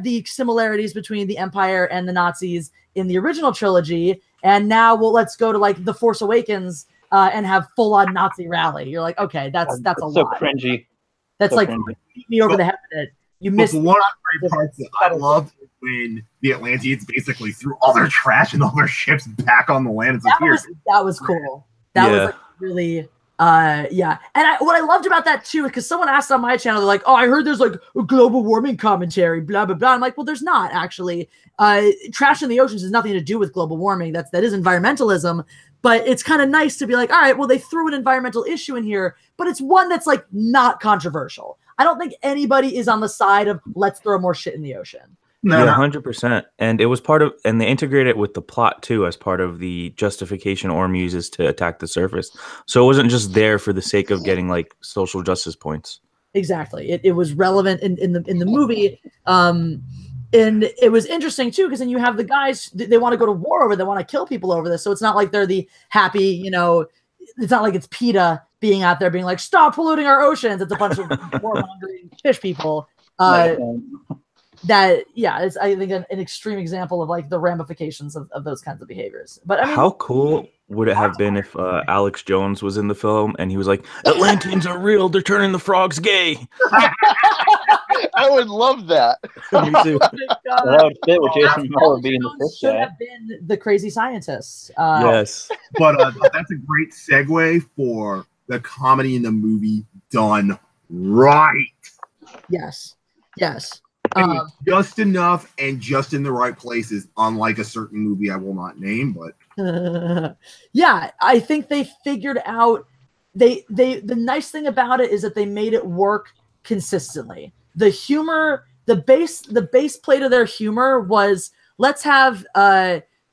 the similarities between the Empire and the Nazis in the original trilogy, and now let's go to like The Force Awakens. And have full-on Nazi rally. You're like, okay, that's a so lot. Cringy. That's so like cringy. Beat me over the head with it. You missed one of the great parts that I loved when the Atlanteans basically threw all their trash and all their ships back on the land. That was cool. That was like really yeah. And what I loved about that too, because someone asked on my channel, they're like, oh, I heard there's like a global warming commentary, blah blah blah. I'm like, well, there's not actually. Trash in the oceans has nothing to do with global warming. That is environmentalism. But it's kind of nice to be like, all right, well, they threw an environmental issue in here, but it's one that's like not controversial. I don't think anybody is on the side of let's throw more shit in the ocean. No, 100%. And it was and they integrated it with the plot too as part of the justification Orm uses to attack the surface. So it wasn't just there for the sake of getting like social justice points. Exactly. It was relevant in the movie. And it was interesting too, because then you have the guys, they want to go to war over, they want to kill people over this. So it's not like they're the happy, it's not like it's PETA being out there being like, stop polluting our oceans. It's a bunch of warmongering fish people. It's I think an extreme example of like the ramifications of those kinds of behaviors. But I mean, how cool would it have been if Alex Jones was in the film and he was like, Atlanteans are real, they're turning the frogs gay. I would love that. Me too. That would fit with Jason Momoa being the fish should guy. have been the crazy scientists. Yes. But that's a great segue for the comedy in the movie done right. Yes. Just enough and just in the right places, unlike a certain movie I will not name, but yeah, I think they figured out the nice thing about it is that they made it work consistently. The humor, the base plate of their humor was let's have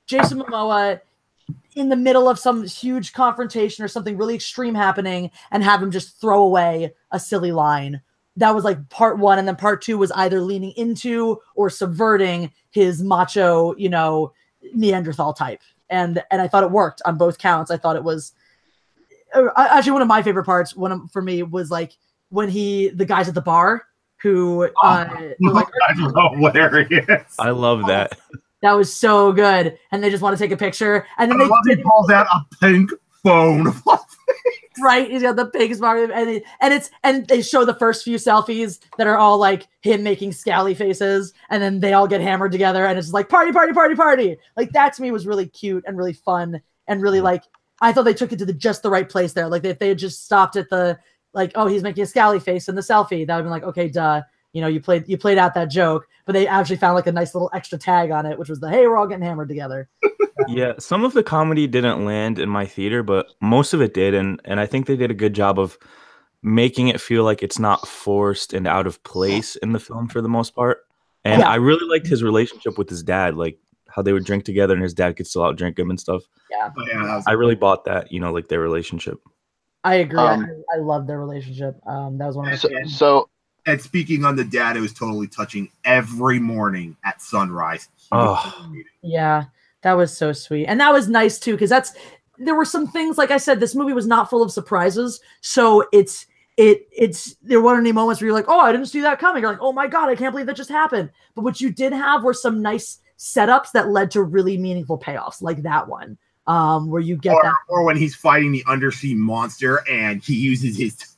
Jason Momoa in the middle of some huge confrontation or something really extreme happening and have him just throw away a silly line. That was like part one, and then part two was either leaning into or subverting his macho, Neanderthal type. And I thought it worked on both counts. I thought it was actually one of my favorite parts. For me was like when the guys at the bar who like, hilarious. I love that. That was so good, and they just want to take a picture, and then they call that a pink phone. Right, he's got the pink smart, and they show the first few selfies that are all like him making scally faces, and then they all get hammered together, and it's just like party. Like that to me was really cute and really fun, and really like I thought they took it to just the right place there. Like if they had just stopped at the like, oh, he's making a scally face in the selfie, that would have been like, okay, duh. You know, you played out that joke, but they actually found like a nice little extra tag on it, which was the hey, we're all getting hammered together. Yeah, some of the comedy didn't land in my theater, but most of it did, and I think they did a good job of making it feel like it's not forced and out of place in the film for the most part. And I really liked his relationship with his dad, like how they would drink together and his dad could still outdrink him and stuff. Yeah, I really bought that, you know, like their relationship. I agree. I love their relationship. That was one of my and speaking on the dad, it was totally touching every morning at sunrise. Yeah, that was so sweet. And that was nice too, because there were some things, like I said, this movie was not full of surprises. So there weren't any moments where you're like, oh, I didn't see that coming. You're like, oh my God, I can't believe that just happened. But what you did have were some nice setups that led to really meaningful payoffs, like that one. Where you get that. Or when he's fighting the undersea monster and he uses his,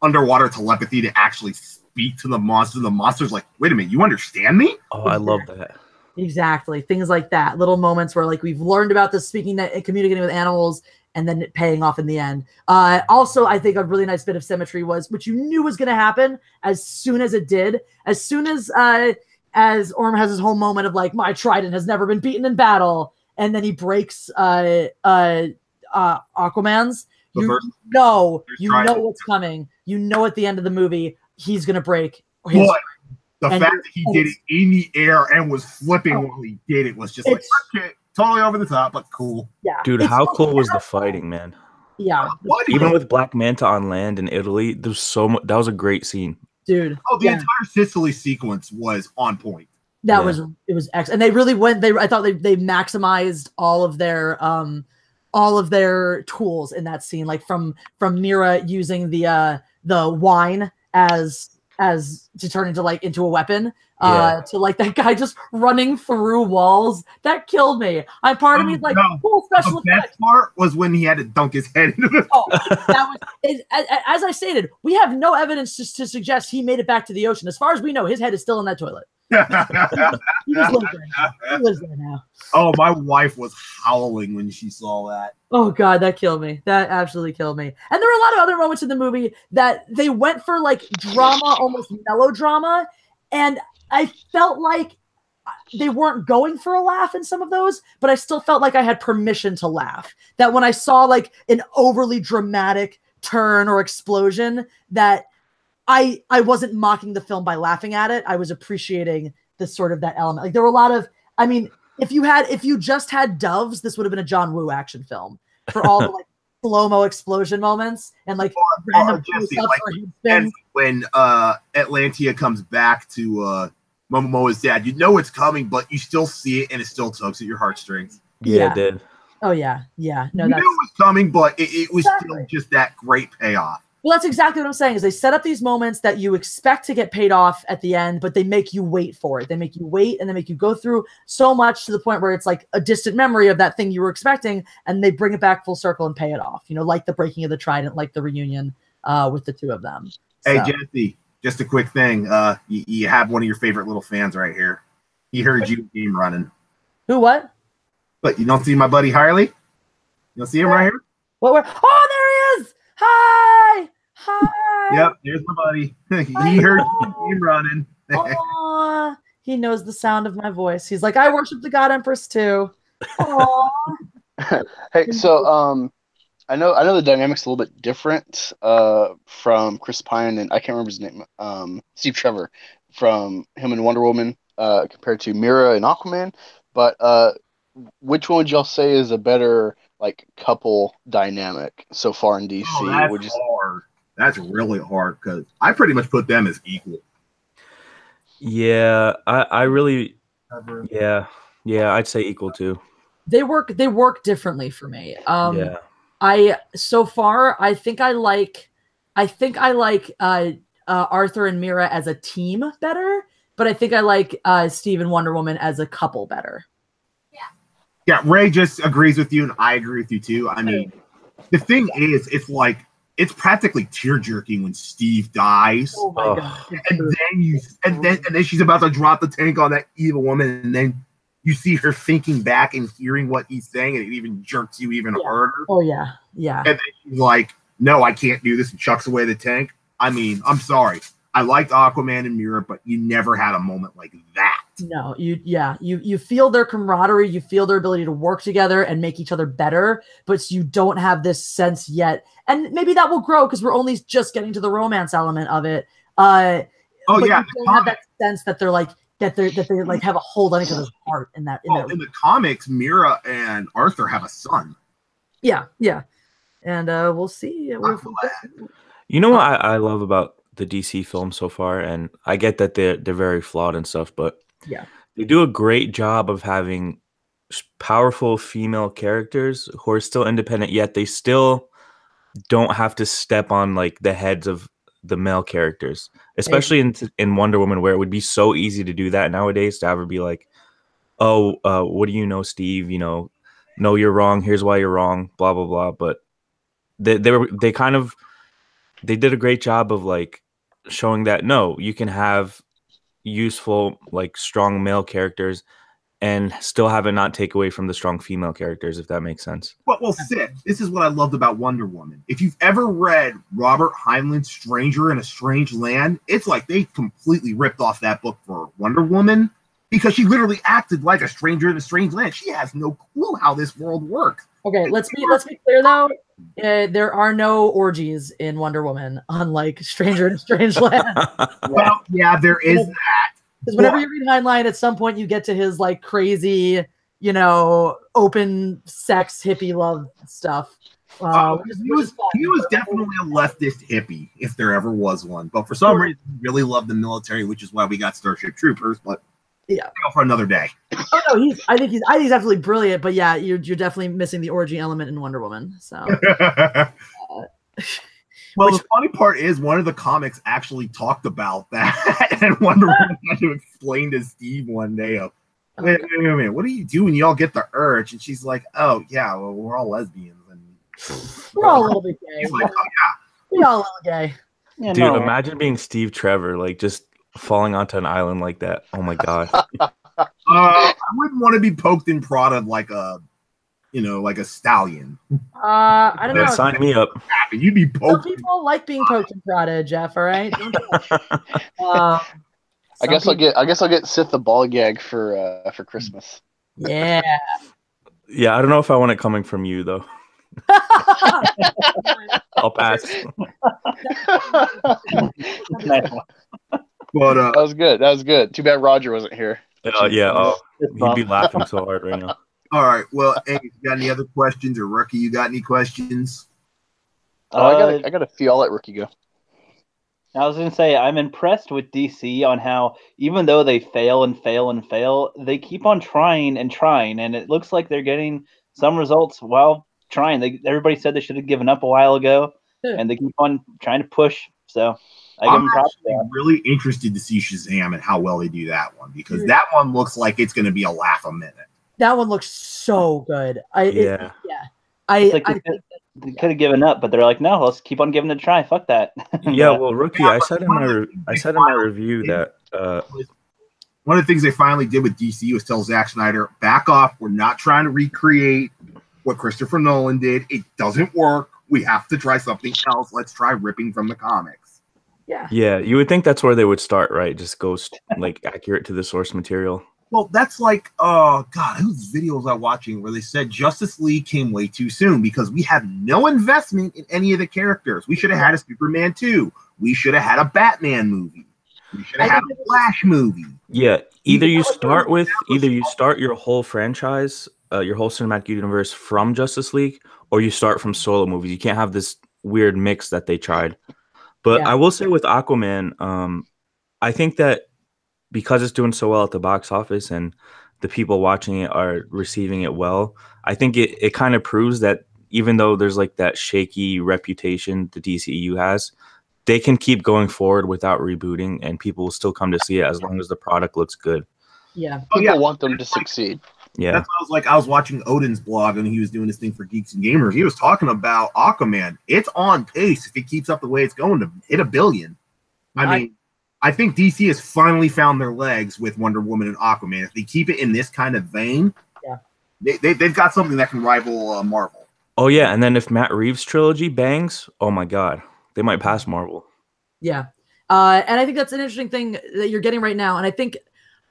underwater telepathy to actually speak to the monster. The monster's like, wait a minute, you understand me? Oh, I love that. Exactly. Things like that. Little moments where like we've learned about this speaking and communicating with animals and then it paying off in the end. Also, I think a really nice bit of symmetry was, which you knew was going to happen as soon as it did. As soon as Orm has his whole moment of like, my trident has never been beaten in battle. And then he breaks Aquaman's. You know what's coming. You know at the end of the movie he's gonna break. The fact that he did it in the air and was flipping while he did it was just like, okay, totally over the top, but cool. Yeah, dude, how cool was the fighting, man? Yeah, even with Black Manta on land in Italy, there's so much. That was a great scene, dude. Oh, the entire Sicily sequence was on point. It was excellent, and they really went. I thought they maximized all of their tools in that scene, like from Mira using the wine as to turn into a weapon, to like that guy just running through walls. That killed me. Part of me is like, cool special effects. The best part was when he had to dunk his head into the that was, as I stated, we have no evidence to suggest he made it back to the ocean. As far as we know, his head is still in that toilet. He lives there now. Oh, my wife was howling when she saw that. Oh God, that killed me. That absolutely killed me. And there were a lot of other moments in the movie that they went for like drama, almost melodrama, and I felt like they weren't going for a laugh in some of those, but I still felt like I had permission to laugh. That when I saw like an overly dramatic turn or explosion, that I wasn't mocking the film by laughing at it. I was appreciating the sort of that element. Like there were a lot of, I mean, if you just had doves, this would have been a John Woo action film for all the like slow-mo explosion moments and like random and when Atlantia comes back to Momoa's dad, you know it's coming, but you still see it and it still tugs at your heartstrings. Yeah, it did. Oh yeah. No, you knew it was coming, but it was still just that great payoff. Well, that's exactly what I'm saying, is they set up these moments that you expect to get paid off at the end, but they make you wait for it. They make you wait and they make you go through so much to the point where it's like a distant memory of that thing you were expecting, and they bring it back full circle and pay it off. Like the breaking of the trident, like the reunion with the two of them. Hey, Jessi, just a quick thing. You have one of your favorite little fans right here. He heard you game running. Who, what? But you don't see my buddy Harley? You don't see him right here? Oh, there he is! Hi! Yep, there's my buddy. He heard you running. He knows the sound of my voice. He's like, I worship the God Empress too. Hey, so I know the dynamic's a little bit different from Chris Pine and I can't remember his name, Steve Trevor, from him and Wonder Woman compared to Mira and Aquaman. But which one would y'all say is a better like couple dynamic so far in DC? That's hard. That's really hard because I pretty much put them as equal. Yeah, I really, I'd say equal too. They work differently for me. Yeah. I think I like Arthur and Mira as a team better, but I think I like Steve and Wonder Woman as a couple better. Yeah, Ray just agrees with you, and I agree with you too. I mean, the thing is, it's practically tear jerking when Steve dies. Oh my God! And then she's about to drop the tank on that evil woman, and then you see her thinking back and hearing what he's saying, and it even jerks you even harder. Oh yeah. And then she's like, "No, I can't do this," and chucks away the tank. I mean, I'm sorry. I liked Aquaman and Mira, but you never had a moment like that. No, you feel their camaraderie, you feel their ability to work together and make each other better, but you don't have this sense yet. And maybe that will grow because we're only just getting to the romance element of it. But you don't have that sense that they're like that they like have a hold on each other's heart in that. In the comics, Mira and Arthur have a son. Yeah, and we'll see. You know what I love about the DC film so far, and I get that they're very flawed and stuff, but yeah, they do a great job of having powerful female characters who are still independent, yet they still don't have to step on like the heads of the male characters, especially in Wonder Woman, where it would be so easy to do that nowadays, to have her be like, oh, what do you know, Steve? You know, no, you're wrong. Here's why you're wrong. Blah blah blah. But they did a great job of like showing that no, you can have useful, like strong male characters and still have it not take away from the strong female characters, if that makes sense. Well, Sid, this is what I loved about Wonder Woman. If you've ever read Robert Heinlein's Stranger in a Strange Land, it's like they completely ripped off that book for Wonder Woman, because she literally acted like a stranger in a strange land. She has no clue how this world works. Okay, let's be clear though. There are no orgies in Wonder Woman, unlike Stranger in a Strange Land. Well, yeah, there is that. Because whenever you read Heinlein, at some point you get to his like crazy, open sex hippie love stuff. He was definitely a leftist hippie, if there ever was one. But for some reason, he really loved the military, which is why we got Starship Troopers. But for another day. Oh no, I think he's absolutely brilliant. But yeah, you're definitely missing the orgy element in Wonder Woman. So. Well, the funny part is one of the comics actually talked about that, and Wonder Woman had to explain to Steve one day, wait a minute, what do you do when y'all get the urge? And she's like, oh, yeah, well, we're all lesbians. And we're all a little bit gay. He's like, oh, yeah. We're all a little gay. Yeah, dude, imagine being Steve Trevor, like just falling onto an island like that. Oh, my God. I wouldn't want to be poked and prodded like a stallion. I don't know. Sign me up. You'd be poked. Some people like being poked and prodded, Jeff. All right. I guess I'll get Sith the ball gag for Christmas. Yeah. Yeah, I don't know if I want it coming from you though. I'll pass. But that was good. That was good. Too bad Roger wasn't here. Yeah. He'd be laughing so hard right now. All right. Well, hey, you got any other questions, or Rookie? You got any questions? I got a few. I'll let Rookie go. I was gonna say I'm impressed with DC on how even though they fail and fail and fail, they keep on trying and trying, and it looks like they're getting some results while trying. Everybody said they should have given up a while ago, and they keep on trying to push. So I'm really interested to see Shazam and how well they do that one, because that one looks like it's going to be a laugh a minute. That one looks so good. They could have given up, but they're like, no, let's keep on giving it a try. Fuck that. Yeah, well, Rookie, I said in my review that one of the things they finally did with DC was tell Zack Snyder, back off. We're not trying to recreate what Christopher Nolan did. It doesn't work. We have to try something else. Let's try ripping from the comics. Yeah. Yeah, you would think that's where they would start, right? Just go like accurate to the source material. Well, that's like, God, whose video was I watching where they said Justice League came way too soon because we have no investment in any of the characters. We should have had a Superman 2. We should have had a Batman movie. We should have had a Flash movie. Yeah, either you start your whole franchise, your whole cinematic universe from Justice League, or you start from solo movies. You can't have this weird mix that they tried. But I will say with Aquaman, I think that because it's doing so well at the box office and the people watching it are receiving it well, I think it kind of proves that even though there's like that shaky reputation the DCEU has, they can keep going forward without rebooting and people will still come to see it as long as the product looks good. Yeah. People want them to succeed. Yeah. That's what I was watching Odin's blog and he was doing this thing for Geeks and Gamers. He was talking about Aquaman. It's on pace if it keeps up the way it's going to hit 1 billion. I think DC has finally found their legs with Wonder Woman and Aquaman. If they keep it in this kind of vein, they've got something that can rival Marvel. Oh, yeah. And then if Matt Reeves' trilogy bangs, oh, my God, they might pass Marvel. Yeah. And I think that's an interesting thing that you're getting right now. And I think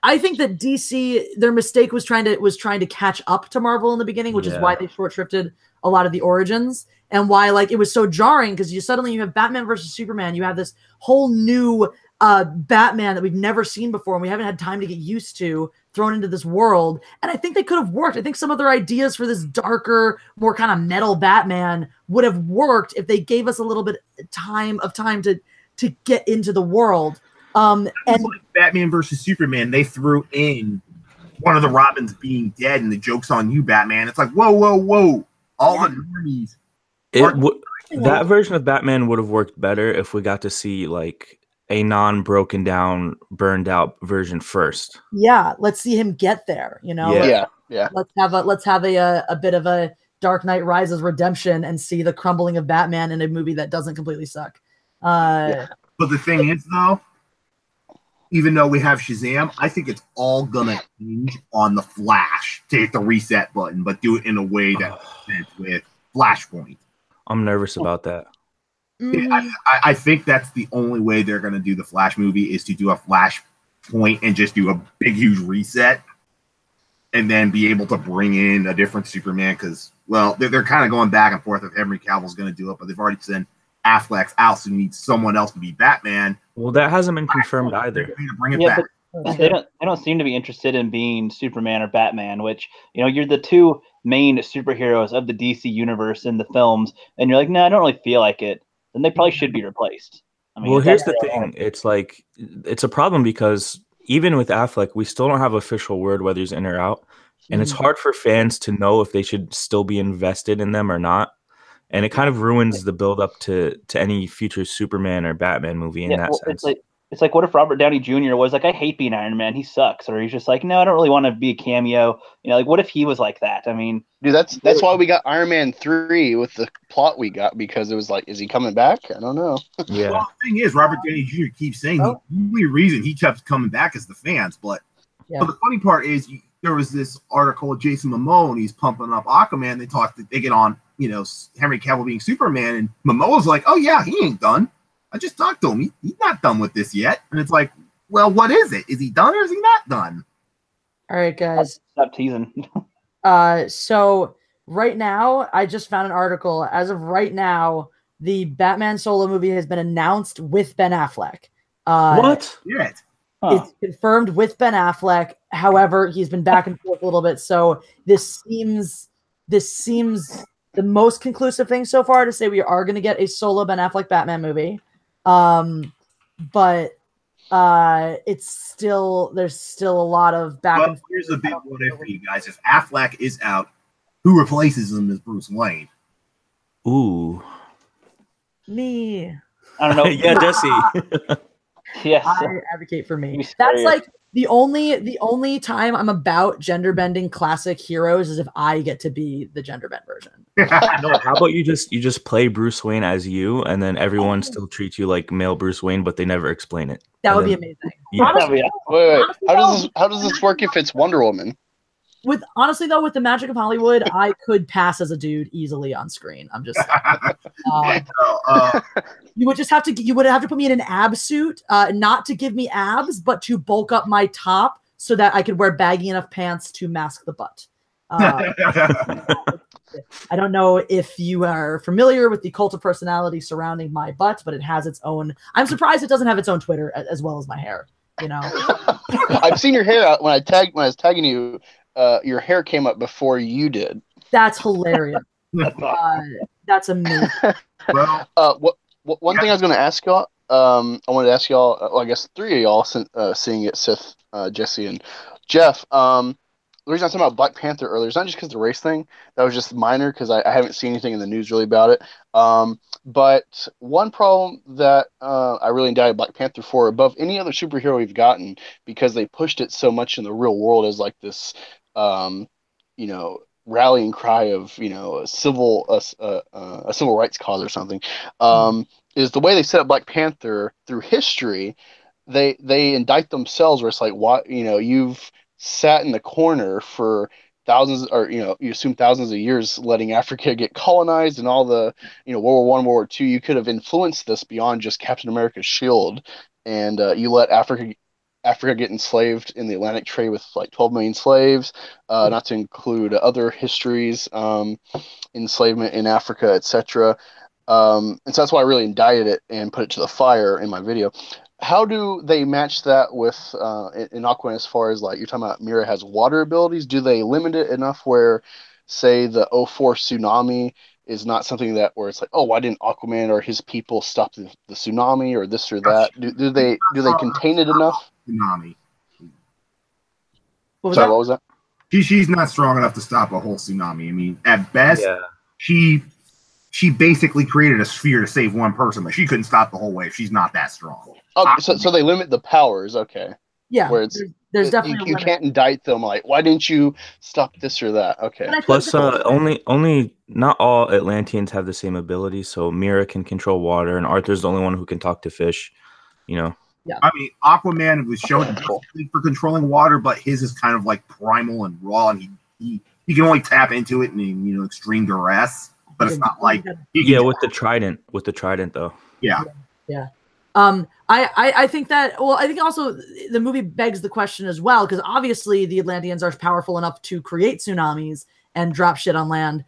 that DC, their mistake was trying to catch up to Marvel in the beginning, which is why they short-shrifted a lot of the origins, and why like it was so jarring, because you have Batman versus Superman, you have this whole new Batman that we've never seen before and we haven't had time to get used to, thrown into this world. And I think they could have worked. I think some of their ideas for this darker, more kind of metal Batman would have worked if they gave us a little bit of time to get into the world. And like Batman versus Superman, they threw in one of the Robins being dead and the joke's on you, Batman. It's like, whoa. All the normies. That version of Batman would have worked better if we got to see like a non-broken down, burned out version first. Yeah, let's see him get there. You know, yeah. Let's have a bit of a Dark Knight Rises redemption and see the crumbling of Batman in a movie that doesn't completely suck. But the thing is, though, even though we have Shazam, I think it's all gonna hinge on the Flash to hit the reset button, but do it in a way that makes sense with Flashpoint. I'm nervous about that. I think that's the only way they're going to do the Flash movie, is to do a Flashpoint and just do a big, huge reset, and then be able to bring in a different Superman. Because, well, they're kind of going back and forth if Henry Cavill's going to do it, but they've already sent Affleck's out, so you need someone else to be Batman. Well, that hasn't been confirmed either. To bring it back. They don't seem to be interested in being Superman or Batman, which, you know, you're the two main superheroes of the DC universe in the films, and you're like, no, I don't really feel like it. Then they probably should be replaced. I mean, well, here's the thing. It's like, it's a problem because even with Affleck, we still don't have official word whether he's in or out. And it's hard for fans to know if they should still be invested in them or not. And it kind of ruins the build up to any future Superman or Batman movie in that sense. It's like, what if Robert Downey Jr. was like, I hate being Iron Man, he sucks, or he's just like, no, I don't really want to be a cameo. You know, like, what if he was like that? I mean, dude, that's why we got Iron Man 3 with the plot we got, because it was like, is he coming back? I don't know. Yeah. Well, the thing is, Robert Downey Jr. keeps saying the only reason he kept coming back is the fans. But the funny part is, there was this article with Jason Momoa, and he's pumping up Aquaman. They get on, you know, Henry Cavill being Superman, and Momoa's like, oh yeah, he ain't done. I just talked to him. He's not done with this yet. And it's like, well, what is it? Is he done or is he not done? All right, guys. Stop teasing. So right now, I just found an article. As of right now, the Batman solo movie has been announced with Ben Affleck. What? Yeah. It's confirmed with Ben Affleck. However, he's been back and forth a little bit. So this seems the most conclusive thing so far to say we are going to get a solo Ben Affleck Batman movie. But there's still a lot of back and forth. Here's a big what if for you guys. If Affleck is out, who replaces him as Bruce Wayne? Ooh. Me. I don't know. Yeah, Jessi. Yes. I advocate for me. That's like the only time I'm about gender bending classic heroes is if I get to be the gender bend version. No, how about you just play Bruce Wayne as you, and then everyone still treats you like male Bruce Wayne, but they never explain it. That would be amazing. Yeah. Honestly, Wait. How does this work if it's Wonder Woman? Honestly though, with the magic of Hollywood, I could pass as a dude easily on screen. I'm just you would have to put me in an ab suit, not to give me abs, but to bulk up my top so that I could wear baggy enough pants to mask the butt. I don't know if you are familiar with the cult of personality surrounding my butt, but it has its own. I'm surprised it doesn't have its own Twitter as well as my hair. You know, I've seen your hair out when I was tagging you. Your hair came up before you did. That's hilarious. That's amazing. One thing I was going to ask y'all. I wanted to ask y'all. Well, I guess three of y'all, seeing it, Sith, Jessi, and Jeff. The reason I was talking about Black Panther earlier is not just because the race thing. That was just minor because I haven't seen anything in the news really about it. But one problem that I really indicted Black Panther for above any other superhero we've gotten, because they pushed it so much in the real world as like this, rallying cry of, a civil rights cause or something, is the way they set up Black Panther through history. They indict themselves, where it's like, why, you've sat in the corner for thousands, or you assume thousands of years, letting Africa get colonized and all the World War I, World War II. You could have influenced this beyond just Captain America's shield, and you let Africa get enslaved in the Atlantic trade with like 12 million slaves, not to include other histories, enslavement in Africa, etc. And so that's why I really indicted it and put it to the fire in my video. How do they match that with in Aquaman as far as like you're talking about Mira has water abilities? Do they limit it enough where, say, the '04 tsunami is not something that where it's like, oh, why didn't Aquaman or his people stop the tsunami or this or that? Do they contain it enough? Tsunami. What was Sorry, that? what was that? She's not strong enough to stop a whole tsunami. I mean, at best, Yeah. she basically created a sphere to save one person, but she couldn't stop the whole wave. She's not that strong. Oh, so they limit the powers, okay. Yeah, Where it's there's definitely you can't indict them like, why didn't you stop this or that? Okay. Plus, only not all Atlanteans have the same ability. So Mira can control water, and Arthur's the only one who can talk to fish. You know. Yeah. I mean, Aquaman was shown Okay, cool. for controlling water, but his is kind of like primal and raw, and he can only tap into it in extreme duress. But it's not like with the trident. With the trident, though. Yeah. I think that, well, I think also the movie begs the question as well, because obviously the Atlanteans are powerful enough to create tsunamis and drop shit on land.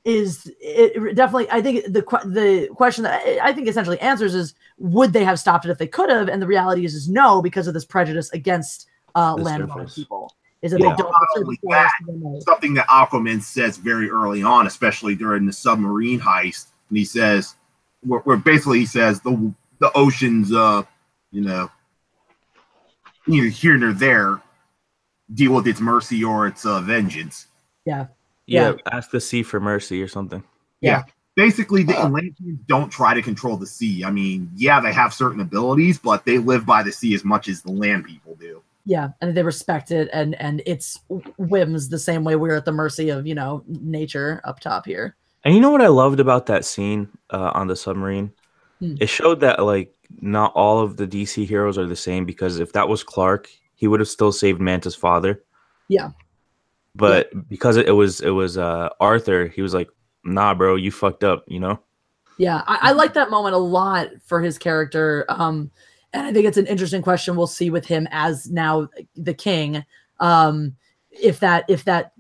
Is it definitely, I think the question that I think essentially answers is, would they have stopped it if they could have? And the reality is no, because of this prejudice against land people. Is that they don't something that Aquaman says very early on, especially during the submarine heist, and he says, where basically he says the oceans, neither here nor there, deal with its mercy or its vengeance. Yeah. Ask the sea for mercy or something. Yeah. Basically, the Atlanteans don't try to control the sea. I mean, yeah, they have certain abilities, but they live by the sea as much as the land people do. Yeah, and they respect it and its whims the same way we're at the mercy of, nature up top here. And you know what I loved about that scene on the submarine? It showed that like not all of the DC heroes are the same, because if that was Clark, he would have still saved Manta's father. Yeah. But because it was Arthur, he was like, nah, bro, you fucked up, Yeah, I like that moment a lot for his character. And I think it's an interesting question we'll see with him as now the king. If that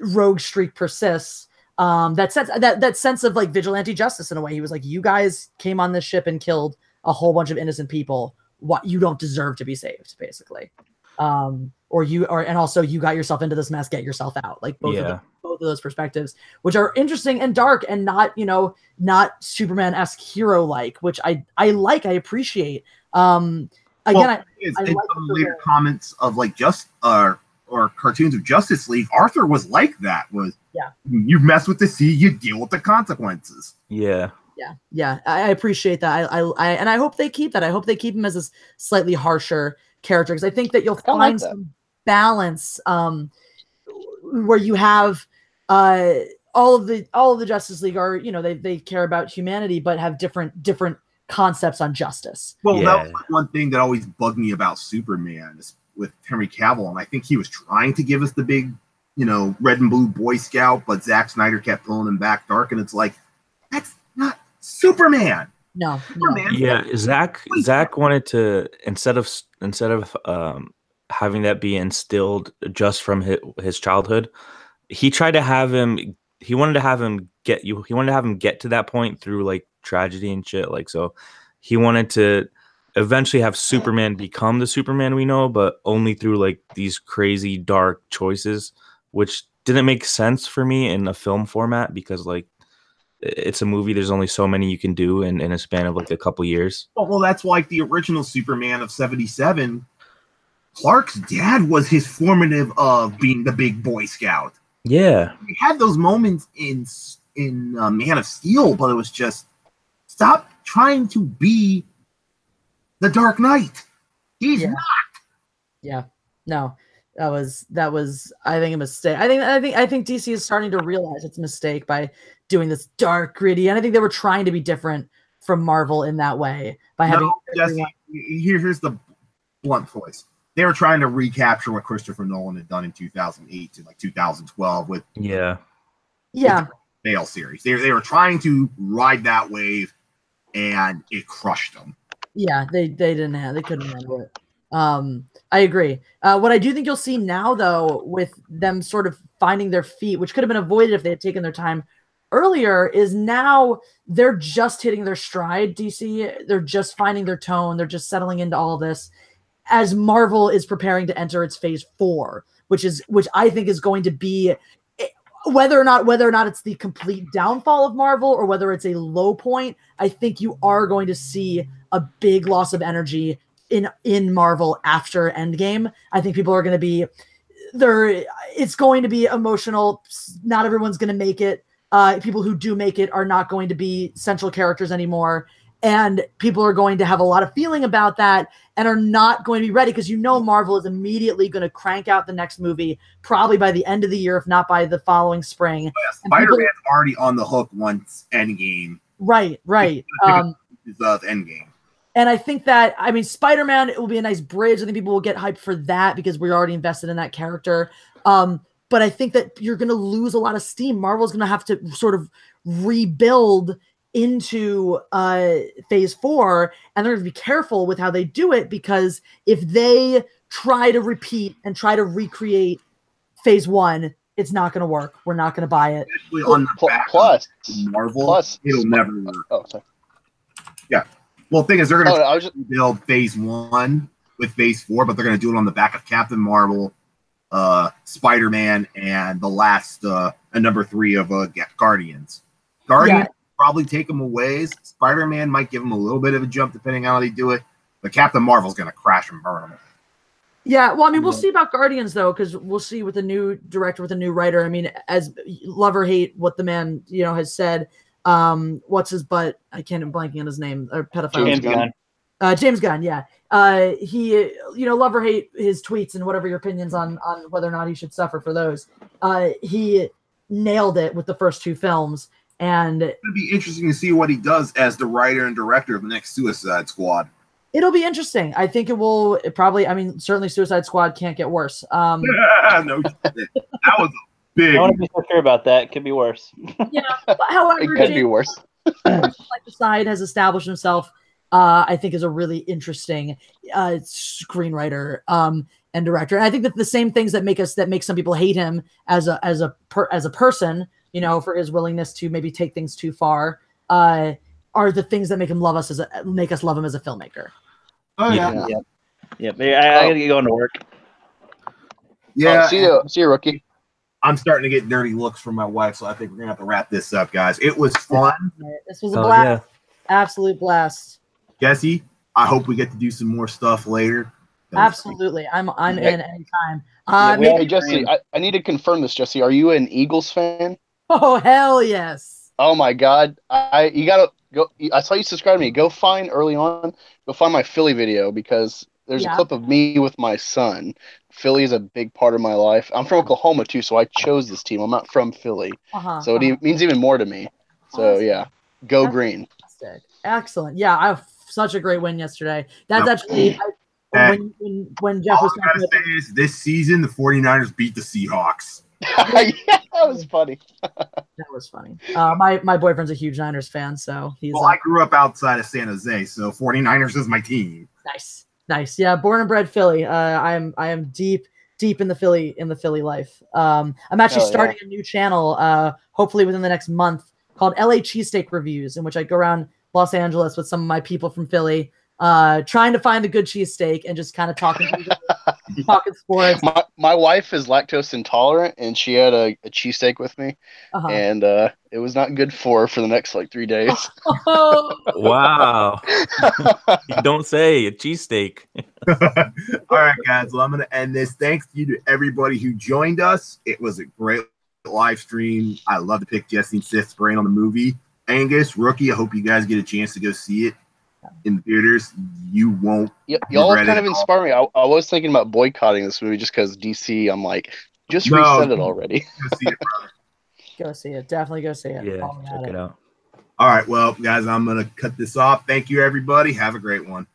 rogue streak persists, that sense of like vigilante justice in a way. He was like, you guys came on this ship and killed a whole bunch of innocent people. What, you don't deserve to be saved, basically. And also you got yourself into this mess, get yourself out. Like both of those perspectives, which are interesting and dark and not Superman-esque hero-like, which I appreciate. I like later comments of like or cartoons of Justice League, Arthur was like that. You mess with the sea, you deal with the consequences. Yeah. I appreciate that. I hope they keep that. I hope they keep him as a slightly harsher character, because I think that you'll find some balance where you have all of the Justice League are they care about humanity but have different concepts on justice. Well, that was one thing that always bugged me about Superman with Henry Cavill, and I think he was trying to give us the big, red and blue Boy Scout, but Zack Snyder kept pulling him back dark, and it's like, that's not Superman. No. Yeah, Zach wanted to instead of having that be instilled just from his childhood, he tried to have him. He wanted to have him get to that point through like tragedy and shit. Like, so he wanted to eventually have Superman become the Superman we know, but only through like these crazy dark choices, which didn't make sense for me in a film format, because like it's a movie. There's only so many you can do in a span of like a couple years. Well, that's like the original Superman of '77. Clark's dad was his formative of being the big Boy Scout. Yeah. We had those moments in Man of Steel, but it was just, stop trying to be the Dark Knight. He's not. Yeah. No. That was I think a mistake. I think DC is starting to realize its mistake by doing this dark, gritty, and I think they were trying to be different from Marvel in that way by having here's the blunt voice. They were trying to recapture what Christopher Nolan had done in 2008 to like 2012 with the Bale series. They were trying to ride that wave, and it crushed them. Yeah, they couldn't handle it. I agree. What I do think you'll see now, though, with them sort of finding their feet, which could have been avoided if they had taken their time earlier, is now they're just hitting their stride. DC, they're just finding their tone. They're just settling into all of this as Marvel is preparing to enter its phase 4, which I think is going to be, whether or not it's the complete downfall of Marvel or whether it's a low point. I think you are going to see a big loss of energy in Marvel after Endgame. I think people are going to be there. It's going to be emotional. Not everyone's going to make it. People who do make it are not going to be central characters anymore. And people are going to have a lot of feeling about that and are not going to be ready because Marvel is immediately going to crank out the next movie probably by the end of the year, if not by the following spring. Yeah, Spider-Man's already on the hook once Endgame. Right. Endgame. And I think that, Spider-Man, it will be a nice bridge. I think people will get hyped for that because we're already invested in that character. But I think that you're going to lose a lot of steam. Marvel's going to have to sort of rebuild into phase 4, and they're going to be careful with how they do it, because if they try to repeat and try to recreate phase 1, it's not going to work. We're not going to buy it. Especially on the back of Marvel, it'll never work. Oh, sorry. Yeah. Well, the thing is, they're going to build phase 1 with phase 4, but they're going to do it on the back of Captain Marvel, Spider-Man, and the last number 3 of Guardians. Guardians probably take them away. Spider-Man might give them a little bit of a jump depending on how they do it, but Captain Marvel's going to crash and burn them. Yeah, well, we'll see about Guardians, though, because we'll see with a new director, with a new writer. As love or hate what the man, has said, what's his butt? I can't, I'm blanking on his name. Or pedophile. James Gunn. James Gunn, yeah. He, love or hate his tweets and whatever your opinions on whether or not he should suffer for those. He nailed it with the first 2 films. And it'll be interesting to see what he does as the writer and director of the next Suicide Squad. It'll be interesting. I think certainly Suicide Squad can't get worse. No, that was a big. I want to be so clear about that. It could be worse. Yeah, however, it could be worse. Like the side has established himself. I think is a really interesting screenwriter and director. And I think that the same things that make some people hate him as a person, for his willingness to maybe take things too far, are the things that make us love him as a filmmaker. Oh yeah. I gotta get going to work. Yeah. See you, rookie. I'm starting to get dirty looks from my wife, so I think we're gonna have to wrap this up, guys. It was fun. This was a blast. Yeah. Absolute blast. Jessi, I hope we get to do some more stuff later. Absolutely. I'm in anytime. Hey, Jessi, I need to confirm this, Jessi. Are you an Eagles fan? Oh, hell yes. Oh my God. You gotta go. I saw you subscribe to me. Go find my Philly video, because there's a clip of me with my son. Philly is a big part of my life. I'm from Oklahoma too, so I chose this team. I'm not from Philly. So it means even more to me. So go green. Fantastic. Excellent. Yeah, I have such a great win yesterday. That's actually when Jeff was talking about this season, the 49ers beat the Seahawks. Yeah, that was funny. That was funny. My boyfriend's a huge Niners fan, so he's. Well, I grew up outside of San Jose, so 49ers is my team. Nice. Yeah, born and bred Philly. I am deep in the Philly life. I'm actually starting a new channel, hopefully within the next month, called LA Cheesesteak Reviews, in which I go around Los Angeles with some of my people from Philly, trying to find a good cheesesteak and just kind of talking sports. My wife is lactose intolerant, and she had a cheesesteak with me, and it was not good for the next 3 days. Wow. You don't say. A cheesesteak. All right, guys. Well, I'm going to end this. Thanks to you to everybody who joined us. It was a great live stream. I love to pick Jessi and Sith's brain on the movie. Angus, Rookie, I hope you guys get a chance to go see it in the theaters. You won't. Y'all kind of inspire me. I was thinking about boycotting this movie just because DC. I'm like, reset it already. Go see it, brother. Go see it. Definitely go see it. Yeah, check it out. All right, well, guys, I'm going to cut this off. Thank you, everybody. Have a great one.